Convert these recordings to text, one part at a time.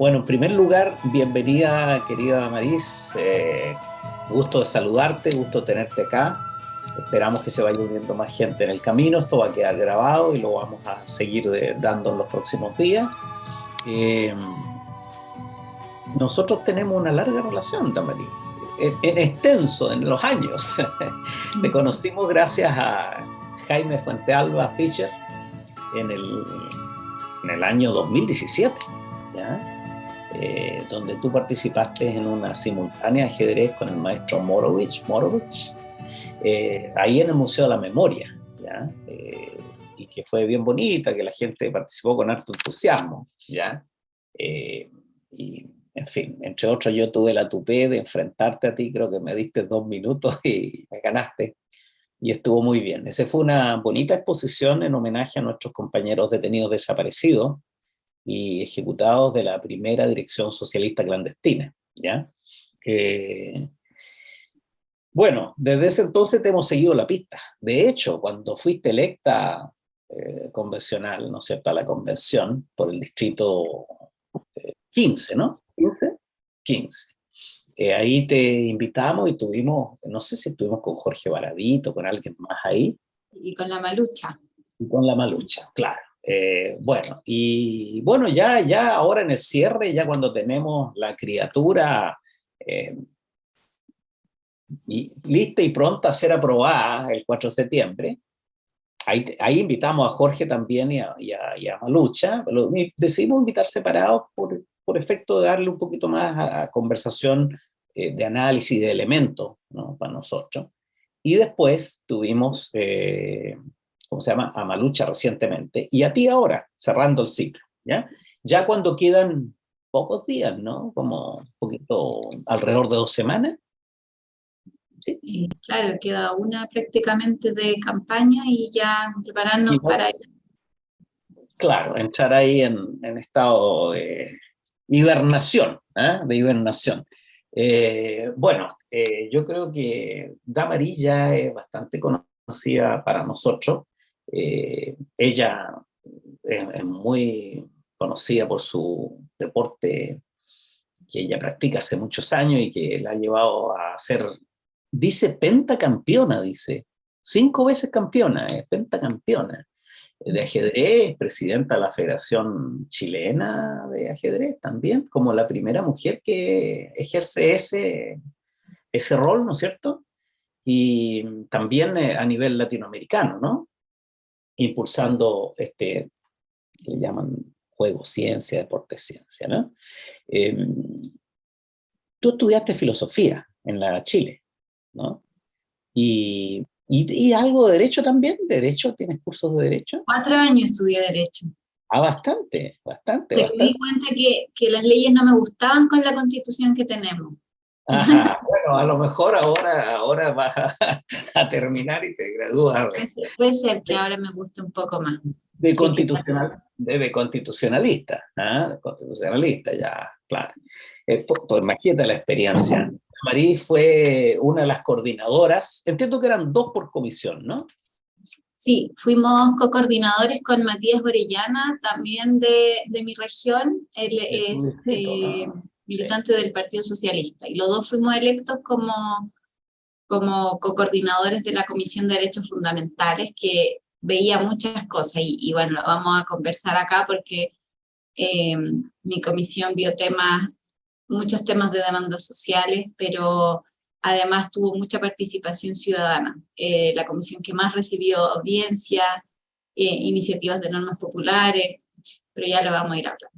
Bueno, en primer lugar, bienvenida, querida Maris. Gusto de saludarte, gusto de tenerte acá. Esperamos que se vaya uniendo más gente en el camino. Esto va a quedar grabado y lo vamos a seguir dando en los próximos días. Nosotros tenemos una larga relación, Damaris, en extenso, en los años. Te conocimos gracias a Jaime Fuentealba Fischer en el año 2017, ¿ya? Donde tú participaste en una simultánea de ajedrez con el maestro Morovich, ahí en el Museo de la Memoria, ¿ya? Y que fue bien bonita, que la gente participó con harto entusiasmo, ¿ya? Y, en fin, entre otros, yo tuve la tupé de enfrentarte a ti, creo que me diste 2 minutos y me ganaste, y estuvo muy bien. Esa fue una bonita exposición en homenaje a nuestros compañeros detenidos desaparecidos y ejecutados de la primera dirección socialista clandestina, ¿ya? Bueno, desde ese entonces te hemos seguido la pista. De hecho, cuando fuiste electa convencional, ¿no es cierto?, a la convención por el distrito 15, ¿no? 15. 15. Ahí te invitamos y tuvimos, no sé si estuvimos con Jorge Baradito, con alguien más ahí. Y con la Malucha. Y con la Malucha, claro. Bueno, ya ahora en el cierre, ya cuando tenemos la criatura lista y pronta a ser aprobada el 4 de septiembre, ahí invitamos a Jorge también y a Malucha. Decidimos invitar separados por efecto de darle un poquito más a conversación de análisis de elementos, ¿no?, para nosotros. Y después tuvimos, ¿cómo se llama?, a Malucha recientemente, y a ti ahora, cerrando el ciclo, ¿ya? Ya cuando quedan pocos días, ¿no? Como un poquito, alrededor de 2 semanas. ¿Sí? Y claro, queda una prácticamente de campaña y ya prepararnos para... Claro, entrar ahí en estado de hibernación, de hibernación. Bueno, yo creo que Damaris ya es bastante conocida para nosotros. Ella es muy conocida por su deporte que ella practica hace muchos años y que la ha llevado a ser, dice, pentacampeona, dice. 5 veces campeona, pentacampeona de ajedrez, presidenta de la Federación Chilena de Ajedrez también, como la primera mujer que ejerce ese rol, ¿no es cierto? Y también a nivel latinoamericano, ¿no? Impulsando que le llaman juego, ciencia, deporte, ciencia, ¿no? Tú estudiaste filosofía en la Chile, ¿no? Y algo de derecho también, ¿derecho? ¿Tienes cursos de derecho? 4 años estudié derecho. Ah, bastante. Me di cuenta que las leyes no me gustaban con la constitución que tenemos. Ajá, bueno, a lo mejor ahora vas a terminar y te gradúas. Puede ser que ahora me guste un poco más. De constitucionalista, de constitucionalista, ya, claro. Imagínate la experiencia. Maris fue una de las coordinadoras, entiendo que eran 2 por comisión, ¿no? Sí, fuimos co-coordinadores con Matías Orellana, también de mi región. Él es militante del Partido Socialista, y los 2 fuimos electos como co-coordinadores de la Comisión de Derechos Fundamentales, que veía muchas cosas, y bueno, lo vamos a conversar acá porque mi comisión vio muchos temas de demandas sociales, pero además tuvo mucha participación ciudadana. La comisión que más recibió audiencias, iniciativas de normas populares, pero ya lo vamos a ir hablando.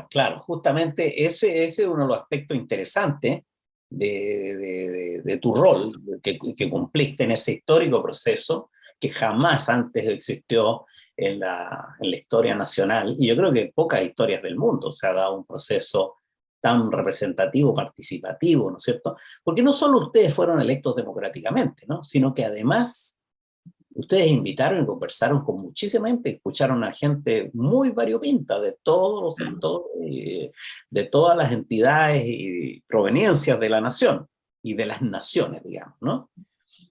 Claro, justamente ese es uno de los aspectos interesantes de tu rol que cumpliste en ese histórico proceso que jamás antes existió en la historia nacional, y yo creo que pocas historias del mundo se ha dado un proceso tan representativo, participativo, ¿no es cierto? Porque no solo ustedes fueron electos democráticamente, ¿no?, sino que además ustedes invitaron y conversaron con muchísima gente, escucharon a gente muy variopinta de todos los sectores, de todas las entidades y proveniencias de la nación y de las naciones, digamos, ¿no?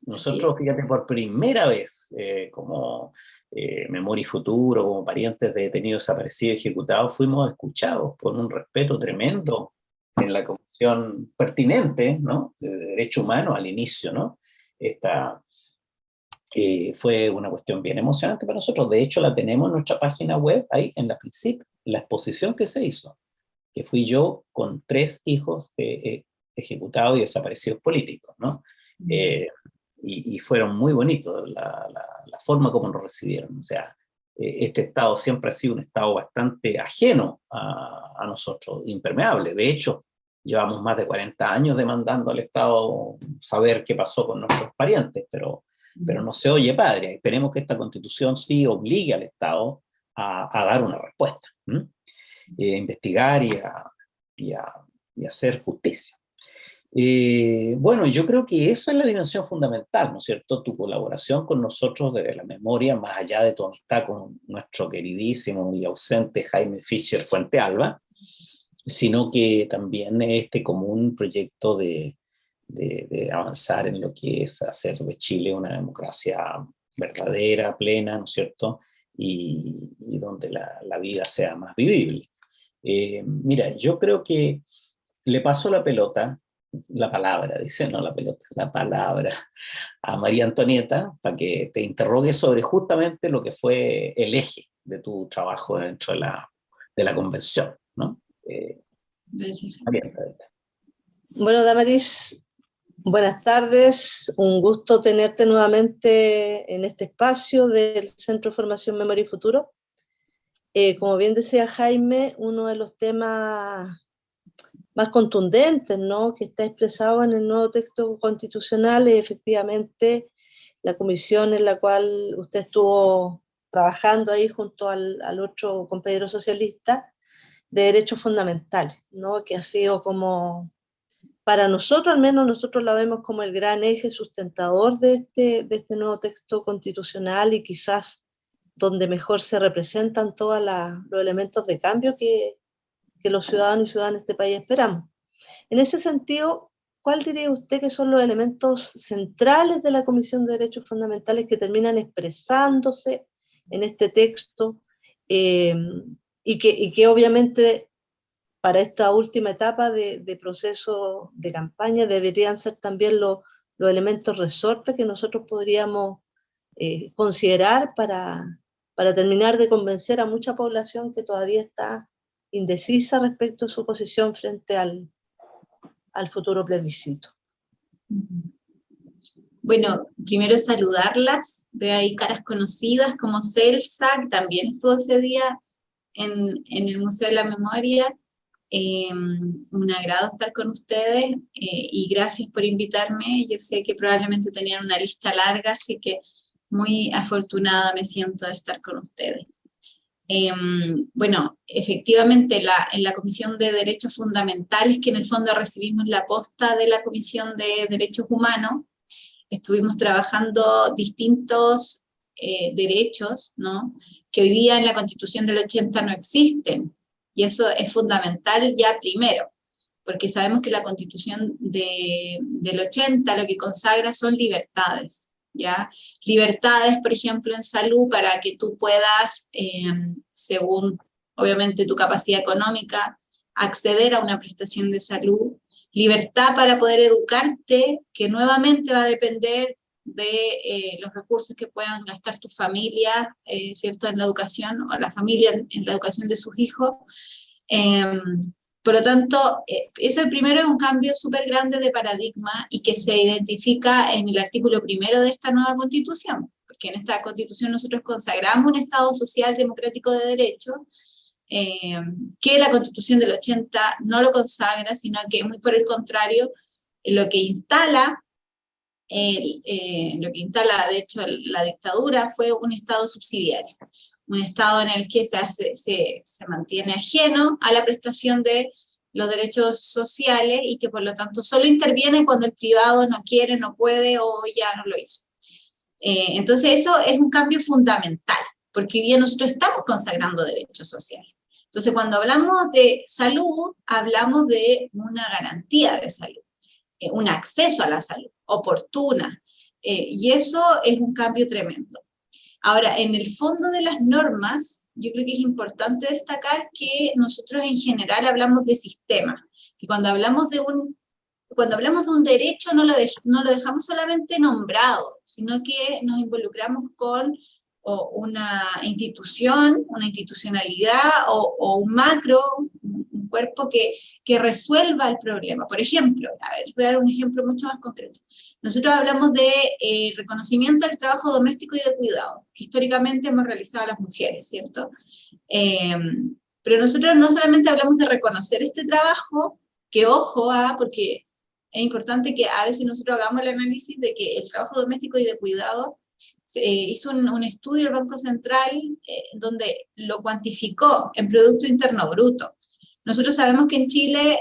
Nosotros, fíjate, por primera vez, como Memoria y Futuro, como parientes de detenidos desaparecidos ejecutados, fuimos escuchados con un respeto tremendo en la comisión pertinente, ¿no?, de Derechos Humanos al inicio, ¿no? Esta fue una cuestión bien emocionante para nosotros. De hecho, la tenemos en nuestra página web, ahí en la principio, la exposición que se hizo, que fui yo con 3 hijos ejecutados y desaparecidos políticos, ¿no? Y fueron muy bonitos la forma como nos recibieron. O sea, este Estado siempre ha sido un Estado bastante ajeno a nosotros, impermeable. De hecho, llevamos más de 40 años demandando al Estado saber qué pasó con nuestros parientes, pero no se oye, padre. Esperemos que esta Constitución sí obligue al Estado a dar una respuesta, investigar y a hacer justicia. Bueno, yo creo que eso es la dimensión fundamental, ¿no es cierto? Tu colaboración con nosotros desde la memoria, más allá de tu amistad con nuestro queridísimo y ausente Jaime Fischer Fuentealba, sino que también este común proyecto de avanzar en lo que es hacer de Chile una democracia verdadera, plena, ¿no es cierto? Y donde la vida sea más vivible. Mira, yo creo que le paso la palabra, dice, no la pelota, la palabra a María Antonieta para que te interrogue sobre justamente lo que fue el eje de tu trabajo dentro de la convención, ¿no? María Antonieta. Bueno, Damaris, buenas tardes. Un gusto tenerte nuevamente en este espacio del Centro de Formación Memoria y Futuro. Como bien decía Jaime, uno de los temas más contundentes, ¿no?, que está expresado en el nuevo texto constitucional es efectivamente la comisión en la cual usted estuvo trabajando ahí junto al otro compañero socialista de derechos fundamentales, ¿no?, que ha sido como, para nosotros al menos, nosotros la vemos como el gran eje sustentador de este nuevo texto constitucional y quizás donde mejor se representan todos los elementos de cambio que los ciudadanos y ciudadanas de este país esperamos. En ese sentido, ¿cuál diría usted que son los elementos centrales de la Comisión de Derechos Fundamentales que terminan expresándose en este texto y que obviamente para esta última etapa de proceso de campaña deberían ser también los elementos resortes que nosotros podríamos considerar para terminar de convencer a mucha población que todavía está indecisa respecto a su posición frente al futuro plebiscito? Bueno, primero saludarlas, veo ahí caras conocidas como Celsa, que también estuvo ese día en el Museo de la Memoria. Un agrado estar con ustedes y gracias por invitarme. Yo sé que probablemente tenían una lista larga, así que muy afortunada me siento de estar con ustedes. Bueno, efectivamente en la Comisión de Derechos Fundamentales, que en el fondo recibimos la posta de la Comisión de Derechos Humanos, estuvimos trabajando distintos derechos, ¿no?, que hoy día en la Constitución del 80 no existen, y eso es fundamental ya primero, porque sabemos que la Constitución del 80 lo que consagra son libertades, ¿ya? Libertades, por ejemplo, en salud, para que tú puedas, según obviamente tu capacidad económica, acceder a una prestación de salud. Libertad para poder educarte, que nuevamente va a depender de los recursos que puedan gastar tu familia, ¿cierto?, en la educación, o la familia en la educación de sus hijos. Por lo tanto, eso primero es un cambio súper grande de paradigma y que se identifica en el artículo 1 de esta nueva Constitución, porque en esta Constitución nosotros consagramos un Estado social democrático de derecho, que la Constitución del 80 no lo consagra, sino que muy por el contrario, lo que instala, de hecho, la dictadura fue un Estado subsidiario, un Estado en el que se mantiene ajeno a la prestación de los derechos sociales y que por lo tanto solo interviene cuando el privado no quiere, no puede o ya no lo hizo. Entonces eso es un cambio fundamental, porque hoy día nosotros estamos consagrando derechos sociales. Entonces cuando hablamos de salud, hablamos de una garantía de salud, un acceso a la salud oportuna, Y eso es un cambio tremendo. Ahora, en el fondo de las normas, yo creo que es importante destacar que nosotros en general hablamos de sistemas, y cuando hablamos de un derecho no lo dejamos solamente nombrado, sino que nos involucramos con una institución, una institucionalidad o un macro, un cuerpo que resuelva el problema. Por ejemplo, a ver, voy a dar un ejemplo mucho más concreto. Nosotros hablamos de reconocimiento del trabajo doméstico y de cuidado, que históricamente hemos realizado las mujeres, ¿cierto? Pero nosotros no solamente hablamos de reconocer este trabajo, que ojo, porque es importante que a veces nosotros hagamos el análisis de que el trabajo doméstico y de cuidado hizo un estudio el Banco Central donde lo cuantificó en Producto Interno Bruto. Nosotros sabemos que en Chile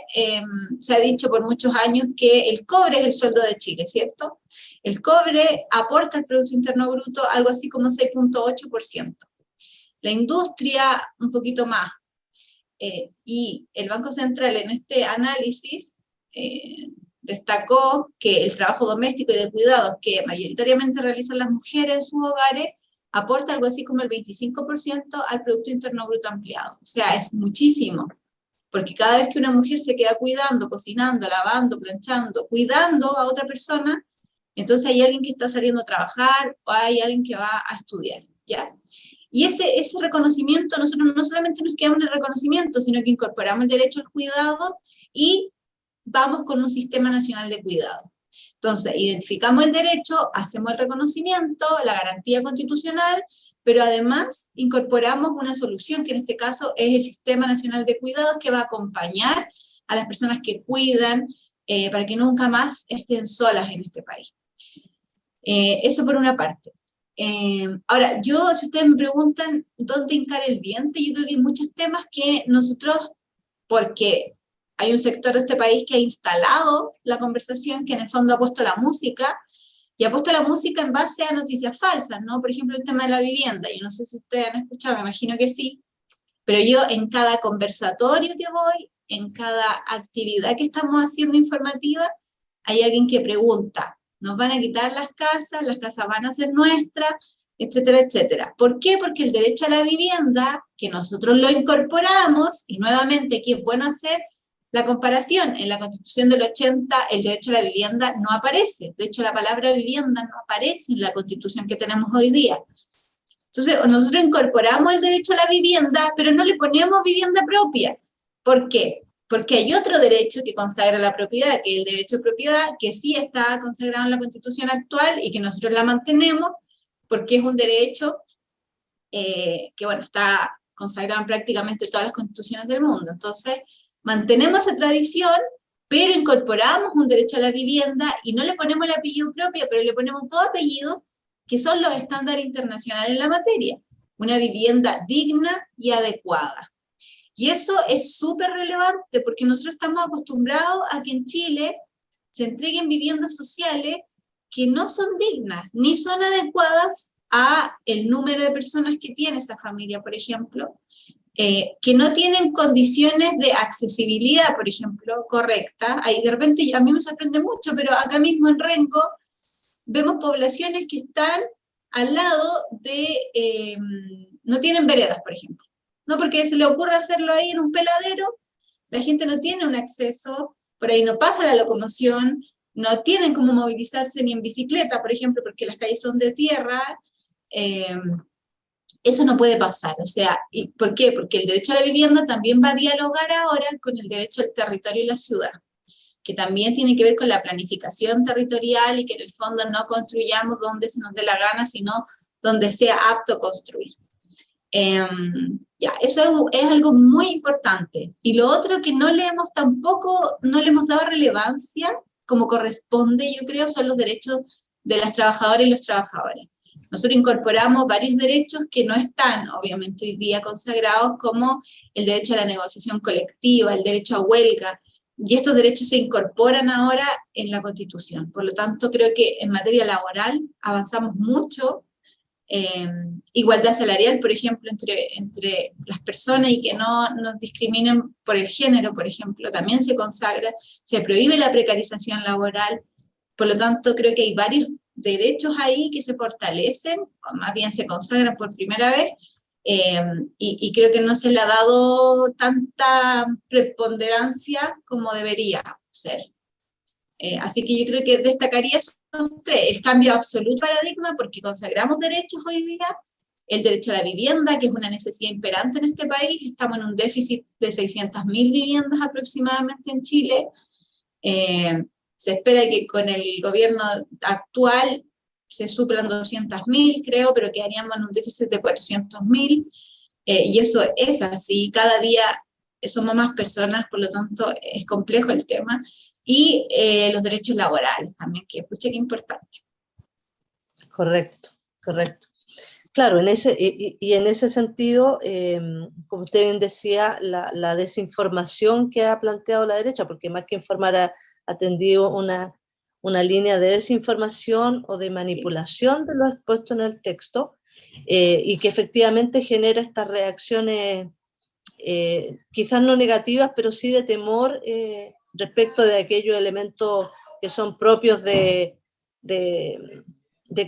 se ha dicho por muchos años que el cobre es el sueldo de Chile, ¿cierto? El cobre aporta al Producto Interno Bruto algo así como 6.8%. La industria un poquito más. Y el Banco Central en este análisis destacó que el trabajo doméstico y de cuidados que mayoritariamente realizan las mujeres en sus hogares aporta algo así como el 25% al Producto Interno Bruto ampliado. O sea, es muchísimo, porque cada vez que una mujer se queda cuidando, cocinando, lavando, planchando, cuidando a otra persona, entonces hay alguien que está saliendo a trabajar o hay alguien que va a estudiar, ¿ya? Y ese reconocimiento, nosotros no solamente nos quedamos en el reconocimiento, sino que incorporamos el derecho al cuidado y vamos con un sistema nacional de cuidado. Entonces, identificamos el derecho, hacemos el reconocimiento, la garantía constitucional, pero además incorporamos una solución, que en este caso es el Sistema Nacional de Cuidados, que va a acompañar a las personas que cuidan para que nunca más estén solas en este país. Eso por una parte. Ahora, si ustedes me preguntan dónde hincar el diente, yo creo que hay muchos temas que nosotros, porque hay un sector de este país que ha instalado la conversación, que en el fondo ha puesto la música, y ha puesto la música en base a noticias falsas, ¿no? Por ejemplo, el tema de la vivienda, yo no sé si ustedes han escuchado, me imagino que sí, pero yo en cada conversatorio que voy, en cada actividad que estamos haciendo informativa, hay alguien que pregunta, ¿nos van a quitar las casas van a ser nuestras, etcétera, etcétera? ¿Por qué? Porque el derecho a la vivienda, que nosotros lo incorporamos, y nuevamente aquí es bueno hacer la comparación, en la Constitución del 80 el derecho a la vivienda no aparece, de hecho la palabra vivienda no aparece en la Constitución que tenemos hoy día. Entonces nosotros incorporamos el derecho a la vivienda, pero no le ponemos vivienda propia. ¿Por qué? Porque hay otro derecho que consagra la propiedad, que es el derecho de propiedad, que sí está consagrado en la Constitución actual y que nosotros la mantenemos, porque es un derecho que, bueno, está consagrado en prácticamente todas las constituciones del mundo. Entonces, mantenemos esa tradición, pero incorporamos un derecho a la vivienda y no le ponemos el apellido propio, pero le ponemos dos apellidos que son los estándares internacionales en la materia. Una vivienda digna y adecuada. Y eso es súper relevante porque nosotros estamos acostumbrados a que en Chile se entreguen viviendas sociales que no son dignas, ni son adecuadas a el número de personas que tiene esa familia, por ejemplo, que no tienen condiciones de accesibilidad, por ejemplo, correcta. Ahí de repente a mí me sorprende mucho, pero acá mismo en Rengo vemos poblaciones que están al lado de, no tienen veredas, por ejemplo. No porque se le ocurra hacerlo ahí en un peladero, la gente no tiene un acceso, por ahí no pasa la locomoción, no tienen cómo movilizarse ni en bicicleta, por ejemplo, porque las calles son de tierra. Eso no puede pasar, o sea, ¿y por qué? Porque el derecho a la vivienda también va a dialogar ahora con el derecho al territorio y la ciudad, que también tiene que ver con la planificación territorial y que en el fondo no construyamos donde se nos dé la gana, sino donde sea apto construir. Eso es algo muy importante. Y lo otro que no le hemos dado relevancia como corresponde, yo creo, son los derechos de las trabajadoras y los trabajadores. Nosotros incorporamos varios derechos que no están, obviamente, hoy día consagrados, como el derecho a la negociación colectiva, el derecho a huelga, y estos derechos se incorporan ahora en la Constitución. Por lo tanto, creo que en materia laboral avanzamos mucho. Igualdad salarial, por ejemplo, entre las personas y que no nos discriminen por el género, por ejemplo, también se consagra, se prohíbe la precarización laboral. Por lo tanto, creo que hay varios derechos ahí que se fortalecen, o más bien se consagran por primera vez, y creo que no se le ha dado tanta preponderancia como debería ser. Así que yo creo que destacaría esos tres: el cambio absoluto de paradigma, porque consagramos derechos hoy día, el derecho a la vivienda, que es una necesidad imperante en este país, estamos en un déficit de 600.000 viviendas aproximadamente en Chile. Se espera que con el gobierno actual se suplan 200.000, creo, pero quedaríamos en un déficit de 400.000, y eso es así, cada día somos más personas, por lo tanto es complejo el tema, y los derechos laborales también, que escuché que es importante. Correcto, correcto. Claro, en ese sentido, como usted bien decía, la desinformación que ha planteado la derecha, porque más que informar ha tendido una línea de desinformación o de manipulación de lo expuesto en el texto, y que efectivamente genera estas reacciones quizás no negativas, pero sí de temor respecto de aquellos elementos que son propios de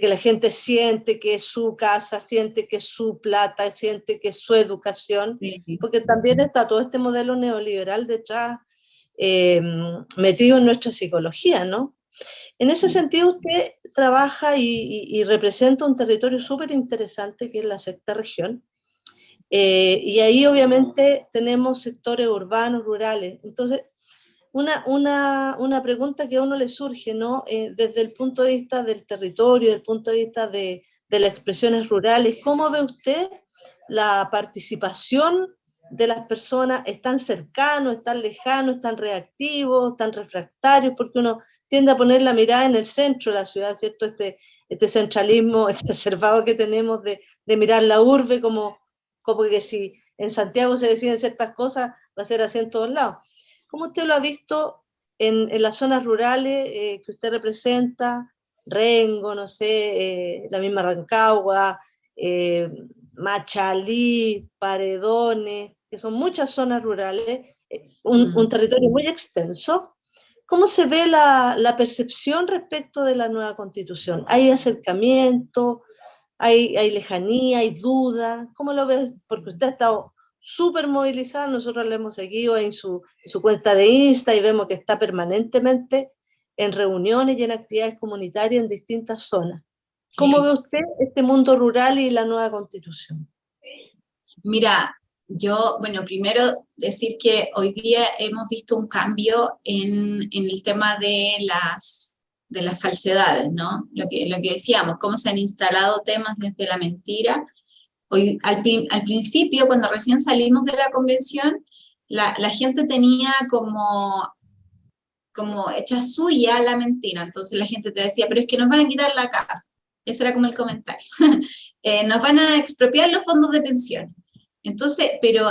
que la gente siente que es su casa, siente que es su plata, siente que es su educación, porque también está todo este modelo neoliberal detrás, metido en nuestra psicología, ¿no? En ese sentido, usted trabaja y representa un territorio súper interesante que es la sexta región, y ahí obviamente tenemos sectores urbanos, rurales. Entonces, una pregunta que a uno le surge, ¿no? Desde el punto de vista del territorio, desde el punto de vista de las expresiones rurales, ¿cómo ve usted la participación de las personas? ¿Están cercanos, están lejanos, están reactivos, están refractarios? Porque uno tiende a poner la mirada en el centro de la ciudad, ¿cierto? Este centralismo exacerbado que tenemos de mirar la urbe como que si en Santiago se deciden ciertas cosas, va a ser así en todos lados. ¿Cómo usted lo ha visto en las zonas rurales que usted representa? Rengo, no sé, la misma Rancagua, Machalí, Paredones, que son muchas zonas rurales, un territorio muy extenso. ¿Cómo se ve la percepción respecto de la nueva Constitución? ¿Hay acercamiento? ¿Hay lejanía? ¿Hay duda? ¿Cómo lo ves? Porque usted ha estado súper movilizada, nosotros la hemos seguido en su cuenta de Insta y vemos que está permanentemente en reuniones y en actividades comunitarias en distintas zonas. ¿Cómo ve usted este mundo rural y la nueva Constitución? Mira, bueno, primero decir que hoy día hemos visto un cambio en el tema de las falsedades, ¿no? Lo que decíamos, cómo se han instalado temas desde la mentira. Hoy, al principio, cuando recién salimos de la convención, la gente tenía como hecha suya la mentira. Entonces la gente te decía, pero es que nos van a quitar la casa. Ese era como el comentario. Nos van a expropiar los fondos de pensión. Entonces, pero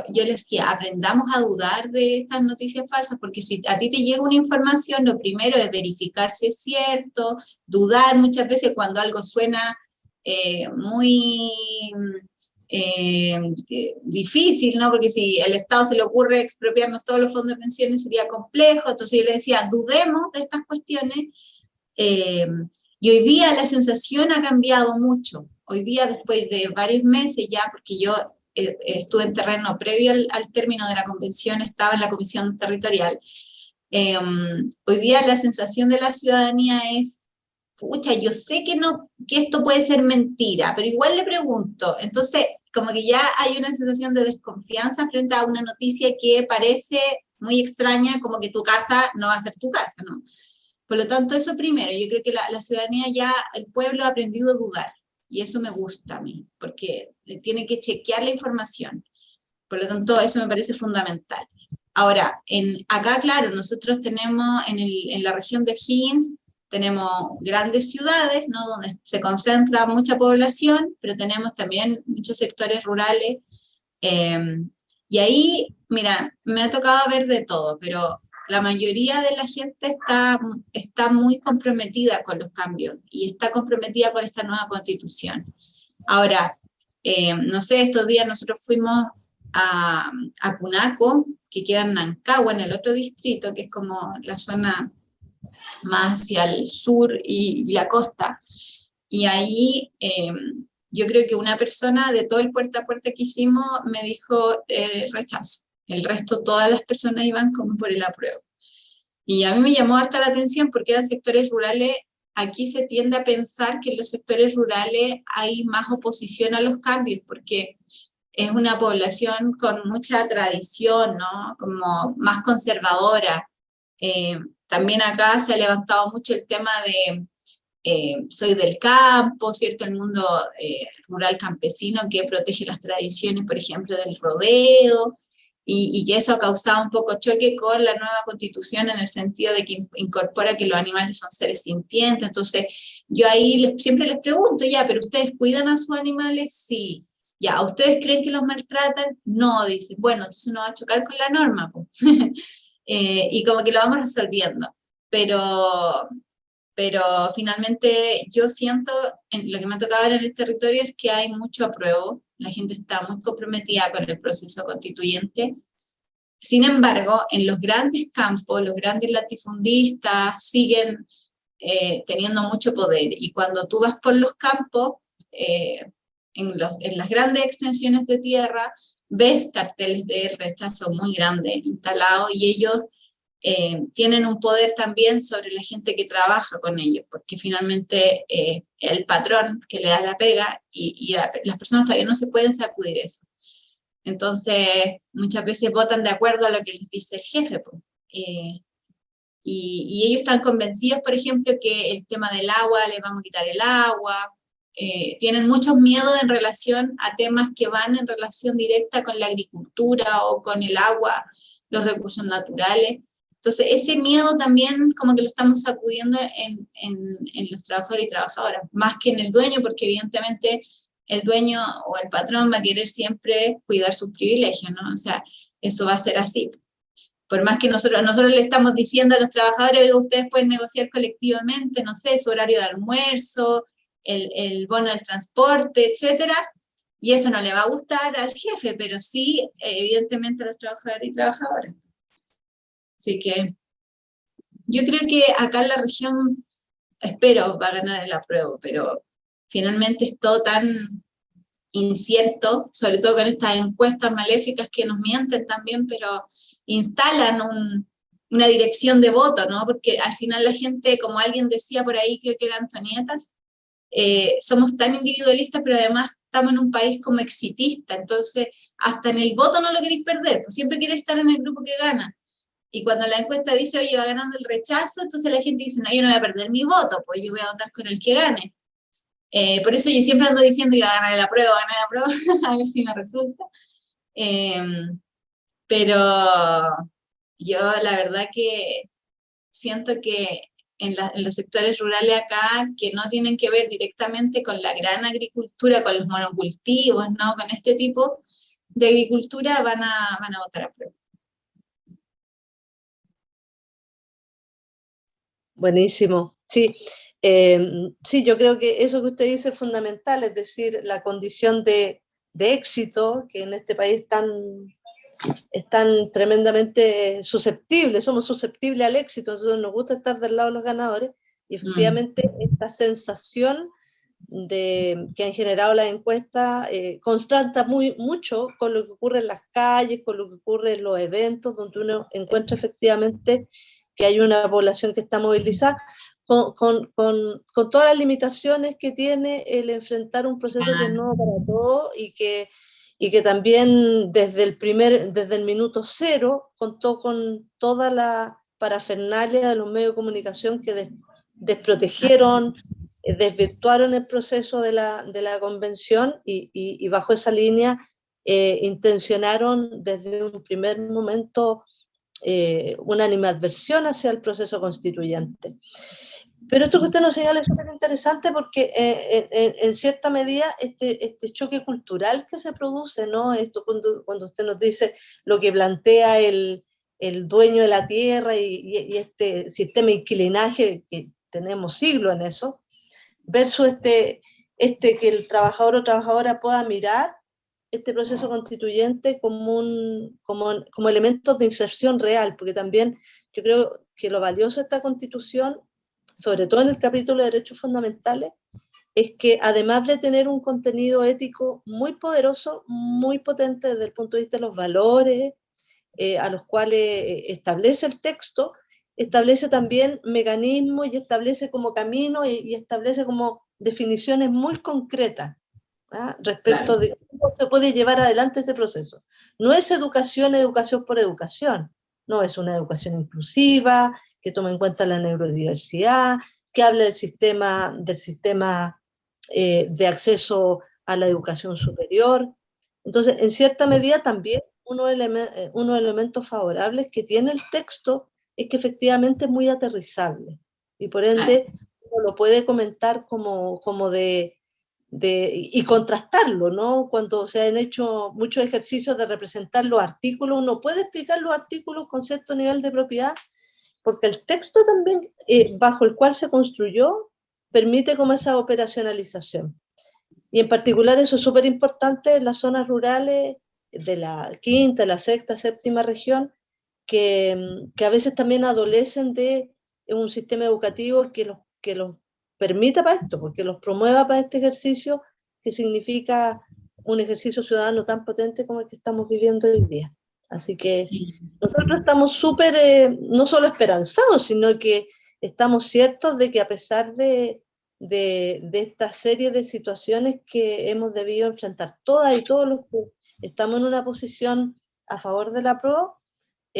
yo les decía, aprendamos a dudar de estas noticias falsas, porque si a ti te llega una información, lo primero es verificar si es cierto, dudar muchas veces cuando algo suena muy difícil, ¿no? Porque si el Estado se le ocurre expropiarnos todos los fondos de pensiones sería complejo. Entonces yo le decía, dudemos de estas cuestiones, y hoy día la sensación ha cambiado mucho. Hoy día, después de varios meses ya, porque yo estuve en terreno previo al término de la convención, estaba en la comisión territorial, hoy día la sensación de la ciudadanía es, pucha, yo sé que esto puede ser mentira, pero igual le pregunto. Entonces, como que ya hay una sensación de desconfianza frente a una noticia que parece muy extraña, como que tu casa no va a ser tu casa, ¿no? Por lo tanto, eso primero, yo creo que la ciudadanía ya, el pueblo ha aprendido a dudar, y eso me gusta a mí, porque tiene que chequear la información. Por lo tanto, eso me parece fundamental. Ahora, acá, claro, nosotros tenemos en la región de Higgins, tenemos grandes ciudades, ¿no? Donde se concentra mucha población, pero tenemos también muchos sectores rurales. Y ahí, mira, me ha tocado ver de todo, pero la mayoría de la gente está muy comprometida con los cambios y está comprometida con esta nueva constitución. Ahora, no sé, estos días nosotros fuimos a Punaco, que queda en Nancagua, en el otro distrito, que es como la zona más hacia el sur y la costa. Y ahí yo creo que una persona de todo el puerta a puerta que hicimos me dijo rechazo. El resto, todas las personas iban como por el apruebo. Y a mí me llamó harta la atención porque eran sectores rurales. Aquí se tiende a pensar que en los sectores rurales hay más oposición a los cambios, porque es una población con mucha tradición, ¿no? Como más conservadora. También acá se ha levantado mucho el tema de soy del campo, ¿cierto? El mundo rural campesino que protege las tradiciones, por ejemplo, del rodeo, y que eso ha causado un poco choque con la nueva constitución en el sentido de que incorpora que los animales son seres sintientes. Entonces, yo ahí siempre les pregunto, ya, ¿pero ustedes cuidan a sus animales? Sí. Ya, ¿ustedes creen que los maltratan? No, dicen. Bueno, entonces no va a chocar con la norma, pues. Y como que lo vamos resolviendo. Pero finalmente yo siento, lo que me ha tocado ver en el territorio es que hay mucho apruebo, la gente está muy comprometida con el proceso constituyente. Sin embargo, en los grandes campos, los grandes latifundistas siguen teniendo mucho poder, y cuando tú vas por los campos, en las grandes extensiones de tierra, ves carteles de rechazo muy grandes instalados, y ellos tienen un poder también sobre la gente que trabaja con ellos, porque finalmente el patrón que le da la pega y las personas todavía no se pueden sacudir eso. Entonces, muchas veces votan de acuerdo a lo que les dice el jefe. Pues. Y ellos están convencidos, por ejemplo, que el tema del agua, les vamos a quitar el agua. Tienen muchos miedos en relación a temas que van en relación directa con la agricultura o con el agua, los recursos naturales. Entonces, ese miedo también como que lo estamos sacudiendo en los trabajadores y trabajadoras, más que en el dueño, porque evidentemente el dueño o el patrón va a querer siempre cuidar sus privilegios, ¿no? O sea, eso va a ser así. Por más que nosotros le estamos diciendo a los trabajadores, oiga, ustedes pueden negociar colectivamente, no sé, su horario de almuerzo, el bono del transporte, etcétera, y eso no le va a gustar al jefe, pero sí, evidentemente, a los trabajadores y trabajadoras. Así que yo creo que acá en la región, espero, va a ganar el apruebo, pero finalmente es todo tan incierto, sobre todo con estas encuestas maléficas que nos mienten también, pero instalan una dirección de voto, ¿no? Porque al final la gente, como alguien decía por ahí, creo que era Antonietas, somos tan individualistas, pero además estamos en un país como exitista, entonces hasta en el voto no lo queréis perder, pues siempre quieres estar en el grupo que gana. Y cuando la encuesta dice, oye, va ganando el rechazo, entonces la gente dice, no, yo no voy a perder mi voto, pues yo voy a votar con el que gane. Por eso yo siempre ando diciendo que va a ganar el apruebo, a ver si me resulta. Pero yo la verdad que siento que en los sectores rurales acá, que no tienen que ver directamente con la gran agricultura, con los monocultivos, ¿no? Con este tipo de agricultura, van a votar a prueba. Buenísimo, sí. Sí, yo creo que eso que usted dice es fundamental, es decir, la condición de éxito, que en este país están tremendamente susceptibles, somos susceptibles al éxito, entonces nos gusta estar del lado de los ganadores, y efectivamente esta sensación que han generado las encuestas contrasta mucho con lo que ocurre en las calles, con lo que ocurre en los eventos, donde uno encuentra efectivamente que hay una población que está movilizada, con todas las limitaciones que tiene el enfrentar un proceso que es nuevo para todos, y que también desde el minuto cero contó con toda la parafernalia de los medios de comunicación que desprotegieron, desvirtuaron el proceso de la convención, y bajo esa línea intencionaron desde un primer momento una animadversión hacia el proceso constituyente. Pero esto que usted nos señala es súper interesante, porque en cierta medida este choque cultural que se produce, ¿no? Esto cuando usted nos dice lo que plantea el dueño de la tierra y este sistema de inquilinaje, que tenemos siglos en eso, versus que el trabajador o trabajadora pueda mirar este proceso constituyente como elementos de inserción real, porque también yo creo que lo valioso de esta Constitución, sobre todo en el capítulo de derechos fundamentales, es que además de tener un contenido ético muy poderoso, muy potente desde el punto de vista de los valores a los cuales establece el texto, establece también mecanismos y establece como camino y establece como definiciones muy concretas respecto de cómo se puede llevar adelante ese proceso. No es educación por educación, no, es una educación inclusiva, que toma en cuenta la neurodiversidad, que habla del sistema de acceso a la educación superior. Entonces, en cierta medida también uno de los elementos favorables que tiene el texto es que efectivamente es muy aterrizable y por ende uno lo puede comentar y contrastarlo, ¿no? Cuando se han hecho muchos ejercicios de representar los artículos, uno puede explicar los artículos con cierto nivel de propiedad, porque el texto también, bajo el cual se construyó, permite como esa operacionalización. Y en particular eso es súper importante en las zonas rurales de la quinta, la sexta, séptima región, que a veces también adolecen de un sistema educativo que los permita para esto, porque los promueva para este ejercicio, que significa un ejercicio ciudadano tan potente como el que estamos viviendo hoy día. Así que nosotros estamos súper, no solo esperanzados, sino que estamos ciertos de que a pesar de esta serie de situaciones que hemos debido enfrentar todas y todos los que estamos en una posición a favor de la PRO,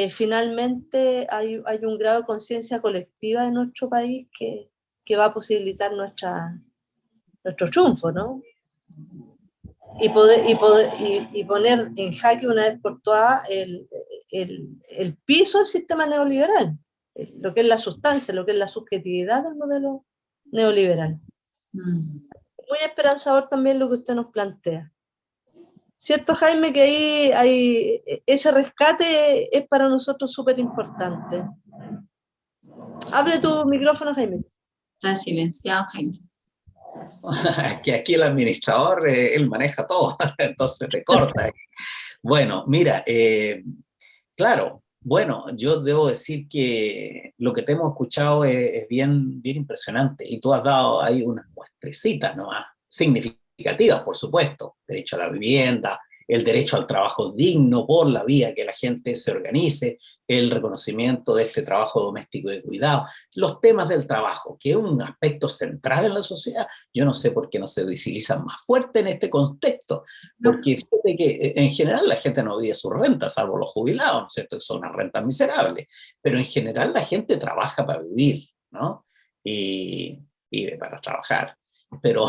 finalmente hay un grado de conciencia colectiva de nuestro país que va a posibilitar nuestro triunfo, ¿no? Y poner en jaque una vez por todas el piso del sistema neoliberal, lo que es la sustancia, lo que es la subjetividad del modelo neoliberal. Muy esperanzador también lo que usted nos plantea. ¿Cierto, Jaime, que ahí ese rescate es para nosotros súper importante? Abre tu micrófono, Jaime. Está silenciado, Jaime. Que aquí el administrador, él maneja todo, entonces te corta. Bueno, mira, claro, bueno, yo debo decir que lo que te hemos escuchado es bien, bien impresionante y tú has dado ahí unas muestrecitas nomás, significativas, por supuesto, derecho a la vivienda, el derecho al trabajo digno por la vía que la gente se organice, el reconocimiento de este trabajo doméstico de cuidado, los temas del trabajo, que es un aspecto central en la sociedad. Yo no sé por qué no se visibilizan más fuerte en este contexto, porque fíjate que en general la gente no vive sus rentas, salvo los jubilados, ¿no es cierto? Son unas rentas miserables, pero en general la gente trabaja para vivir, ¿no? Y vive para trabajar. Pero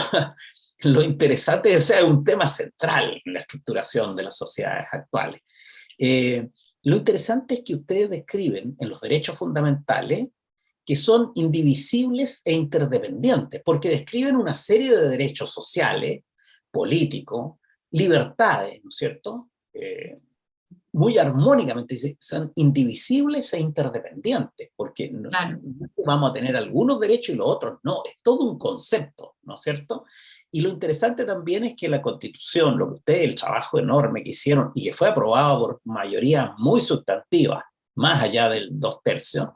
lo interesante, o sea, es un tema central en la estructuración de las sociedades actuales. Lo interesante es que ustedes describen en los derechos fundamentales que son indivisibles e interdependientes, porque describen una serie de derechos sociales, políticos, libertades, ¿no es cierto? Muy armónicamente, son indivisibles e interdependientes, porque no vamos a tener algunos derechos y los otros no, es todo un concepto, ¿no es cierto? Y lo interesante también es que la Constitución, lo que ustedes, el trabajo enorme que hicieron y que fue aprobado por mayoría muy sustantiva, más allá del 2/3,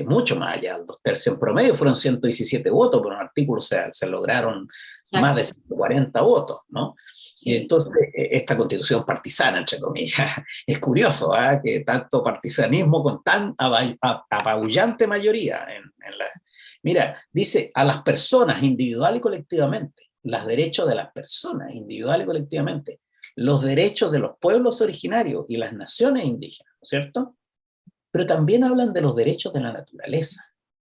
mucho más allá del 2/3, en promedio fueron 117 votos, pero en artículos se lograron más de 140 votos, ¿no? Y entonces, esta constitución partisana, entre comillas, es curioso, que tanto partisanismo con tan apabullante mayoría. Mira, dice, a las personas individual y colectivamente, los derechos de las personas individual y colectivamente, los derechos de los pueblos originarios y las naciones indígenas, ¿no es cierto? Pero también hablan de los derechos de la naturaleza.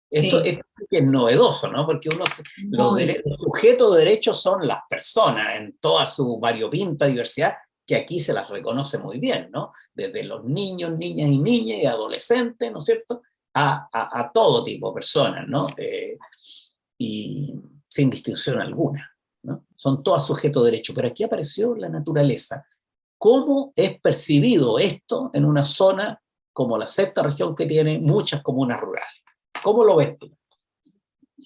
Esto es novedoso, ¿no? Porque los sujetos de derechos son las personas en toda su variopinta diversidad, que aquí se las reconoce muy bien, ¿no? Desde los niños, niñas y adolescentes, ¿no es cierto? A todo tipo de personas, ¿no? Y sin distinción alguna, ¿no? Son todas sujetos de derecho. Pero aquí apareció la naturaleza. ¿Cómo es percibido esto en una zona como la sexta región que tiene muchas comunas rurales? ¿Cómo lo ves tú?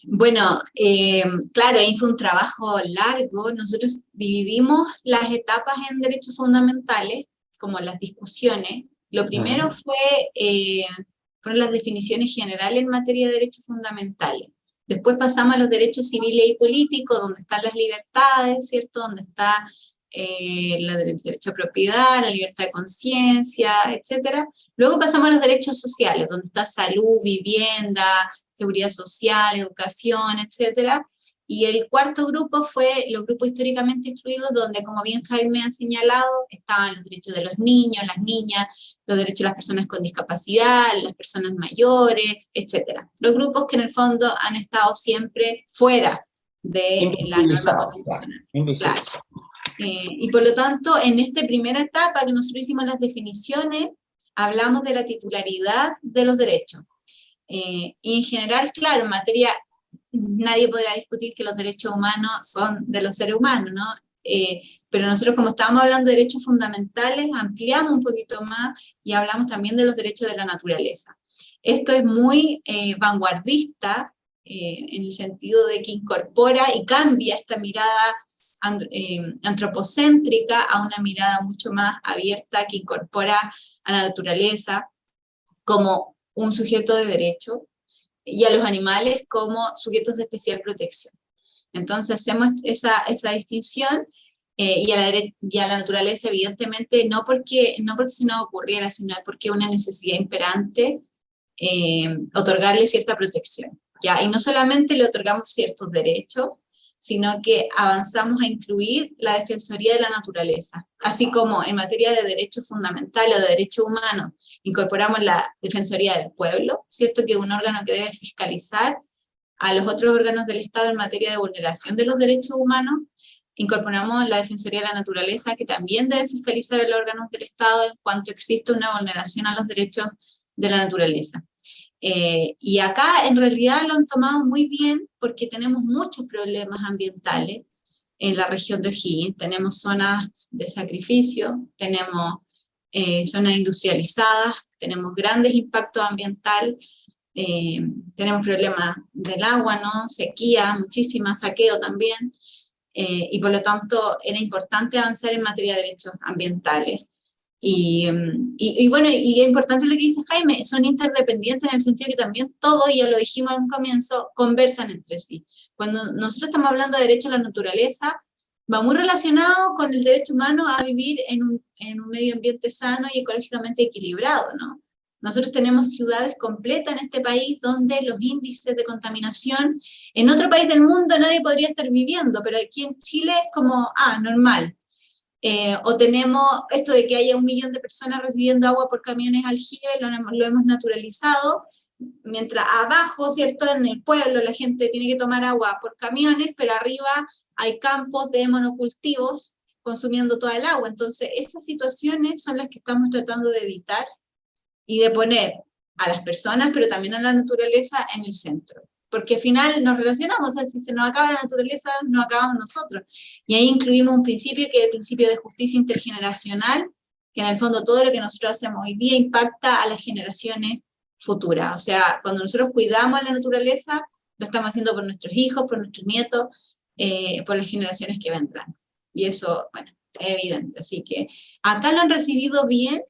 Bueno, claro, ahí fue un trabajo largo. Nosotros dividimos las etapas en derechos fundamentales, como las discusiones. Lo primero fue fueron las definiciones generales en materia de derechos fundamentales. Después pasamos a los derechos civiles y políticos, donde están las libertades, ¿cierto? Donde está el derecho a propiedad, la libertad de conciencia, etc. Luego pasamos a los derechos sociales, donde está salud, vivienda, seguridad social, educación, etc. Y el cuarto grupo fue los grupos históricamente excluidos, donde, como bien Jaime ha señalado, estaban los derechos de los niños, las niñas, los derechos de las personas con discapacidad, las personas mayores, etc. Los grupos que en el fondo han estado siempre fuera de la norma constitucional. Claro. Y por lo tanto, en esta primera etapa que nosotros hicimos las definiciones, hablamos de la titularidad de los derechos. Y en general, claro, en materia, nadie podrá discutir que los derechos humanos son de los seres humanos, ¿no? Pero nosotros, como estábamos hablando de derechos fundamentales, ampliamos un poquito más y hablamos también de los derechos de la naturaleza. Esto es muy vanguardista, en el sentido de que incorpora y cambia esta mirada antropocéntrica a una mirada mucho más abierta que incorpora a la naturaleza como un sujeto de derecho y a los animales como sujetos de especial protección. Entonces hacemos esa distinción y a la naturaleza, evidentemente, no porque se nos ocurriera, sino porque es una necesidad imperante otorgarle cierta protección, ¿ya? Y no solamente le otorgamos ciertos derechos, sino que avanzamos a incluir la Defensoría de la Naturaleza, así como en materia de derechos fundamentales o de derechos humanos, incorporamos la Defensoría del Pueblo, ¿cierto? Que es un órgano que debe fiscalizar a los otros órganos del Estado en materia de vulneración de los derechos humanos. Incorporamos la Defensoría de la Naturaleza, que también debe fiscalizar a los órganos del Estado en cuanto existe una vulneración a los derechos de la naturaleza. Y acá en realidad lo han tomado muy bien porque tenemos muchos problemas ambientales en la región de O'Higgins. Tenemos zonas de sacrificio, tenemos zonas industrializadas, tenemos grandes impactos ambientales, tenemos problemas del agua, ¿no? Sequía, muchísima, saqueo también, y por lo tanto era importante avanzar en materia de derechos ambientales. Y bueno, y es importante lo que dice Jaime, son interdependientes en el sentido que también todos, ya lo dijimos en un comienzo, conversan entre sí. Cuando nosotros estamos hablando de derecho a la naturaleza, va muy relacionado con el derecho humano a vivir en un medio ambiente sano y ecológicamente equilibrado, ¿no? Nosotros tenemos ciudades completas en este país donde los índices de contaminación, en otro país del mundo nadie podría estar viviendo, pero aquí en Chile es como, normal. O tenemos esto de que haya 1 millón de personas recibiendo agua por camiones aljibe, lo hemos naturalizado, mientras abajo, ¿cierto?, en el pueblo la gente tiene que tomar agua por camiones, pero arriba hay campos de monocultivos consumiendo toda el agua. Entonces esas situaciones son las que estamos tratando de evitar y de poner a las personas, pero también a la naturaleza en el centro. Porque al final nos relacionamos, o sea, si se nos acaba la naturaleza, nos acabamos nosotros. Y ahí incluimos un principio que es el principio de justicia intergeneracional, que en el fondo todo lo que nosotros hacemos hoy día impacta a las generaciones futuras. O sea, cuando nosotros cuidamos a la naturaleza, lo estamos haciendo por nuestros hijos, por nuestros nietos, por las generaciones que vendrán. Y eso, bueno, es evidente. Así que acá lo han recibido bien.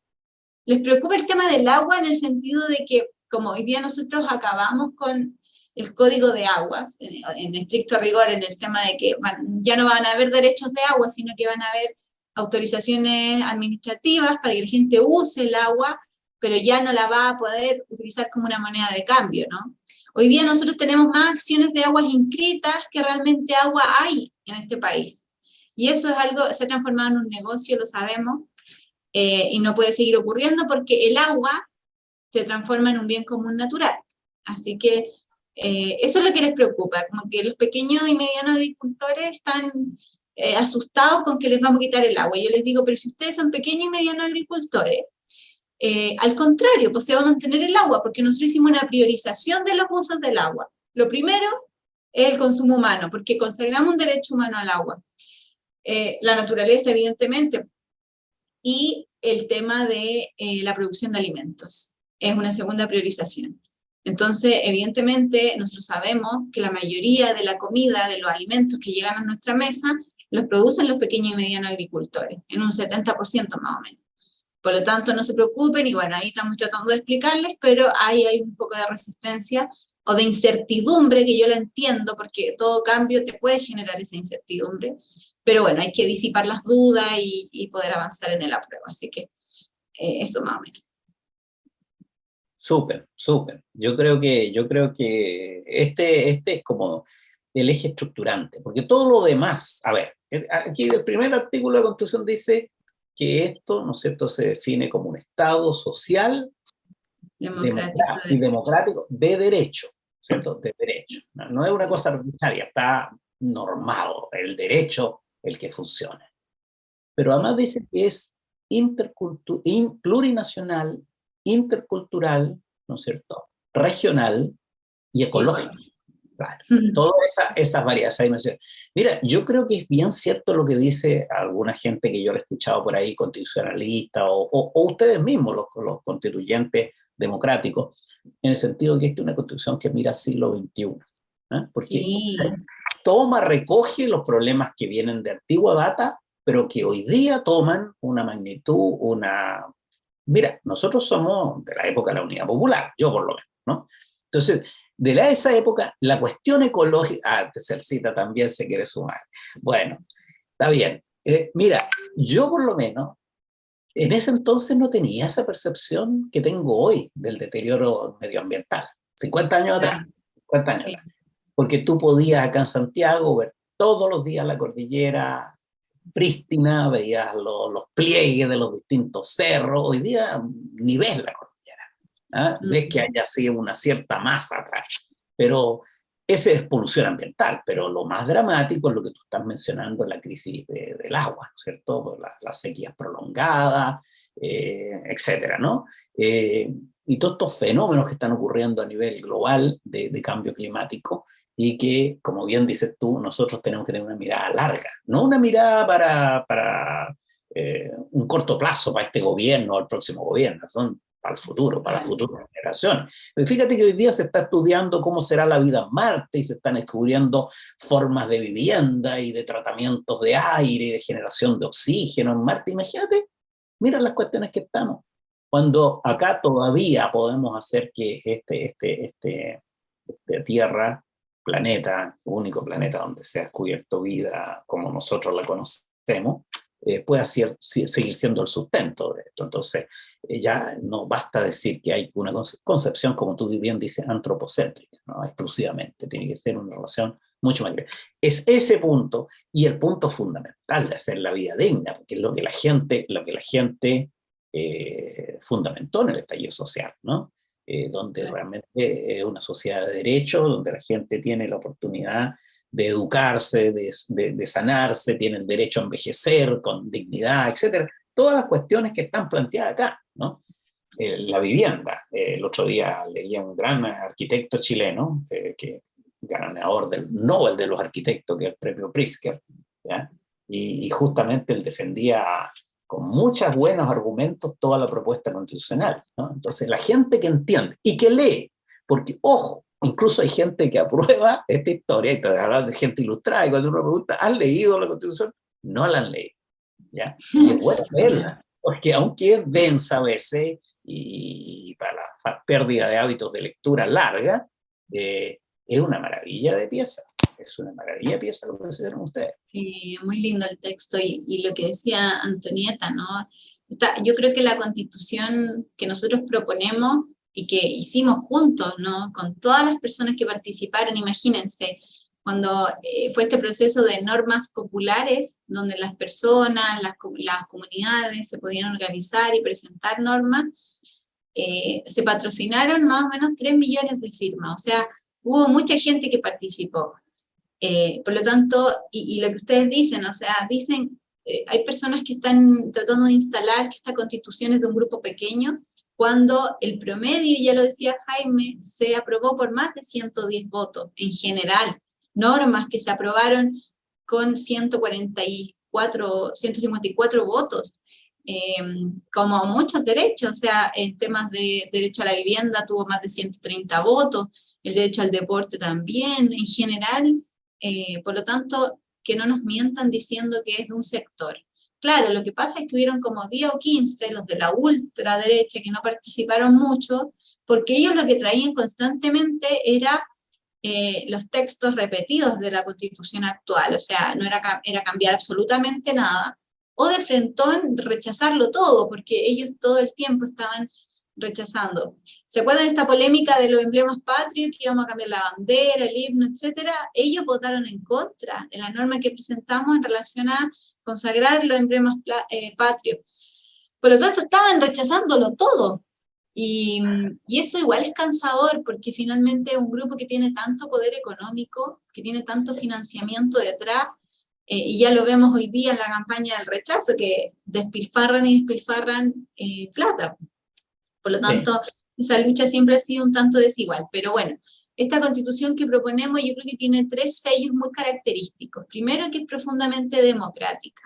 Les preocupa el tema del agua en el sentido de que, como hoy día nosotros acabamos con el código de aguas, en estricto rigor, en el tema de que ya no van a haber derechos de agua, sino que van a haber autorizaciones administrativas para que la gente use el agua, pero ya no la va a poder utilizar como una moneda de cambio, ¿no? Hoy día nosotros tenemos más acciones de aguas inscritas que realmente agua hay en este país. Y eso es algo, se ha transformado en un negocio, lo sabemos, y no puede seguir ocurriendo porque el agua se transforma en un bien común natural. Así que eso es lo que les preocupa, como que los pequeños y medianos agricultores están asustados con que les vamos a quitar el agua. Yo les digo, pero si ustedes son pequeños y medianos agricultores, al contrario, pues se va a mantener el agua, porque nosotros hicimos una priorización de los usos del agua. Lo primero es el consumo humano, porque consagramos un derecho humano al agua. La naturaleza, evidentemente, y el tema de la producción de alimentos. Es una segunda priorización. Entonces, evidentemente, nosotros sabemos que la mayoría de la comida, de los alimentos que llegan a nuestra mesa, los producen los pequeños y medianos agricultores, en un 70% más o menos. Por lo tanto, no se preocupen, y bueno, ahí estamos tratando de explicarles, pero ahí hay un poco de resistencia o de incertidumbre, que yo la entiendo, porque todo cambio te puede generar esa incertidumbre, pero bueno, hay que disipar las dudas y poder avanzar en el apruebo, así que eso más o menos. Súper, súper. Yo creo que este es como el eje estructurante, porque todo lo demás, a ver, aquí el primer artículo de la Constitución dice que esto, ¿no es cierto?, se define como un Estado social y democrático de derecho, ¿cierto? De derecho. No es una cosa arbitraria, está normado el derecho, el que funciona. Pero además dice que es plurinacional, intercultural, ¿no es cierto?, regional y ecológico. Claro, todas esas variadas dimensiones. Mira, yo creo que es bien cierto lo que dice alguna gente que yo le he escuchado por ahí, constitucionalista, o ustedes mismos, los constituyentes democráticos, en el sentido de que esta es una constitución que mira al siglo XXI, ¿eh? Porque sí, recoge los problemas que vienen de antigua data, pero que hoy día toman una magnitud, Mira, nosotros somos de la época de la Unidad Popular, yo por lo menos, ¿no? Entonces, de esa época, la cuestión ecológica, Celcita también se quiere sumar. Bueno, está bien. Mira, yo por lo menos, en ese entonces no tenía esa percepción que tengo hoy del deterioro medioambiental. 50 años atrás. 50 años atrás. Porque tú podías acá en Santiago ver todos los días la cordillera prístina, veías los pliegues de los distintos cerros. Hoy día ni ves la cordillera. Ves que haya sido una cierta masa atrás, pero ese es polución ambiental. Pero lo más dramático es lo que tú estás mencionando, la crisis del agua, ¿no es cierto? Las sequías prolongadas, etcétera, ¿no? Y todos estos fenómenos que están ocurriendo a nivel global de cambio climático, y que, como bien dices tú, nosotros tenemos que tener una mirada larga, no una mirada para un corto plazo, para este gobierno o el próximo gobierno, son para el futuro, para las futuras generaciones. Pero fíjate que hoy día se está estudiando cómo será la vida en Marte, y se están descubriendo formas de vivienda y de tratamientos de aire y de generación de oxígeno en Marte. Imagínate, mira las cuestiones que estamos. Cuando acá todavía podemos hacer que esta Tierra, planeta, único planeta donde se ha descubierto vida como nosotros la conocemos, pueda seguir siendo el sustento de esto. Entonces, ya no basta decir que hay una concepción, como tú bien dices, antropocéntrica, ¿no? Exclusivamente, tiene que ser una relación mucho más grande. Es ese punto, y el punto fundamental de hacer la vida digna, porque es lo que la gente fundamentó en el estallido social, ¿no? Donde realmente es una sociedad de derechos, donde la gente tiene la oportunidad de educarse, de sanarse, tiene el derecho a envejecer con dignidad, etc. Todas las cuestiones que están planteadas acá, ¿no? La vivienda. El otro día leía un gran arquitecto chileno, que ganador del Nobel de los Arquitectos, que es el premio Pritzker, ¿ya? Y justamente él defendía con muchos buenos argumentos toda la propuesta constitucional, ¿no? Entonces, la gente que entiende y que lee, porque, ojo, incluso hay gente que aprueba esta historia, y te hablas de gente ilustrada, y cuando uno pregunta, ¿has leído la Constitución? No la han leído, ¿ya? Y es bueno leerla, porque aunque es densa a veces, y para la pérdida de hábitos de lectura larga, es una maravilla de pieza. Es una maravilla de pieza lo que hicieron ustedes. Sí, muy lindo el texto, y lo que decía Antonieta, ¿no? Yo creo que la Constitución que nosotros proponemos y que hicimos juntos, ¿no? Con todas las personas que participaron, imagínense, cuando fue este proceso de normas populares, donde las personas, las comunidades se podían organizar y presentar normas, se patrocinaron más o menos 3 millones de firmas, o sea, hubo mucha gente que participó. Por lo tanto, y lo que ustedes dicen, o sea, dicen, hay personas que están tratando de instalar que esta constitución es de un grupo pequeño, cuando el promedio, ya lo decía Jaime, se aprobó por más de 110 votos en general, normas que se aprobaron con 154 votos, como muchos derechos, o sea, en temas de derecho a la vivienda tuvo más de 130 votos, el derecho al deporte también, en general. Por lo tanto, que no nos mientan diciendo que es de un sector. claro, lo que pasa es que hubieron como 10 o 15, los de la ultraderecha, que no participaron mucho, porque ellos lo que traían constantemente era los textos repetidos de la Constitución actual, o sea, no era cambiar absolutamente nada, o de frentón rechazarlo todo, porque ellos todo el tiempo estaban rechazando. ¿Se acuerdan de esta polémica de los emblemas patrios, que íbamos a cambiar la bandera, el himno, etcétera? Ellos votaron en contra de la norma que presentamos en relación a consagrar los emblemas patrios. Por lo tanto, estaban rechazándolo todo. Y eso igual es cansador, porque finalmente un grupo que tiene tanto poder económico, que tiene tanto financiamiento detrás, y ya lo vemos hoy día en la campaña del rechazo, que despilfarran y despilfarran plata. Por lo tanto, sí, esa lucha siempre ha sido un tanto desigual. Pero bueno, esta constitución que proponemos yo creo que tiene 3 sellos muy característicos. Primero, que es profundamente democrática,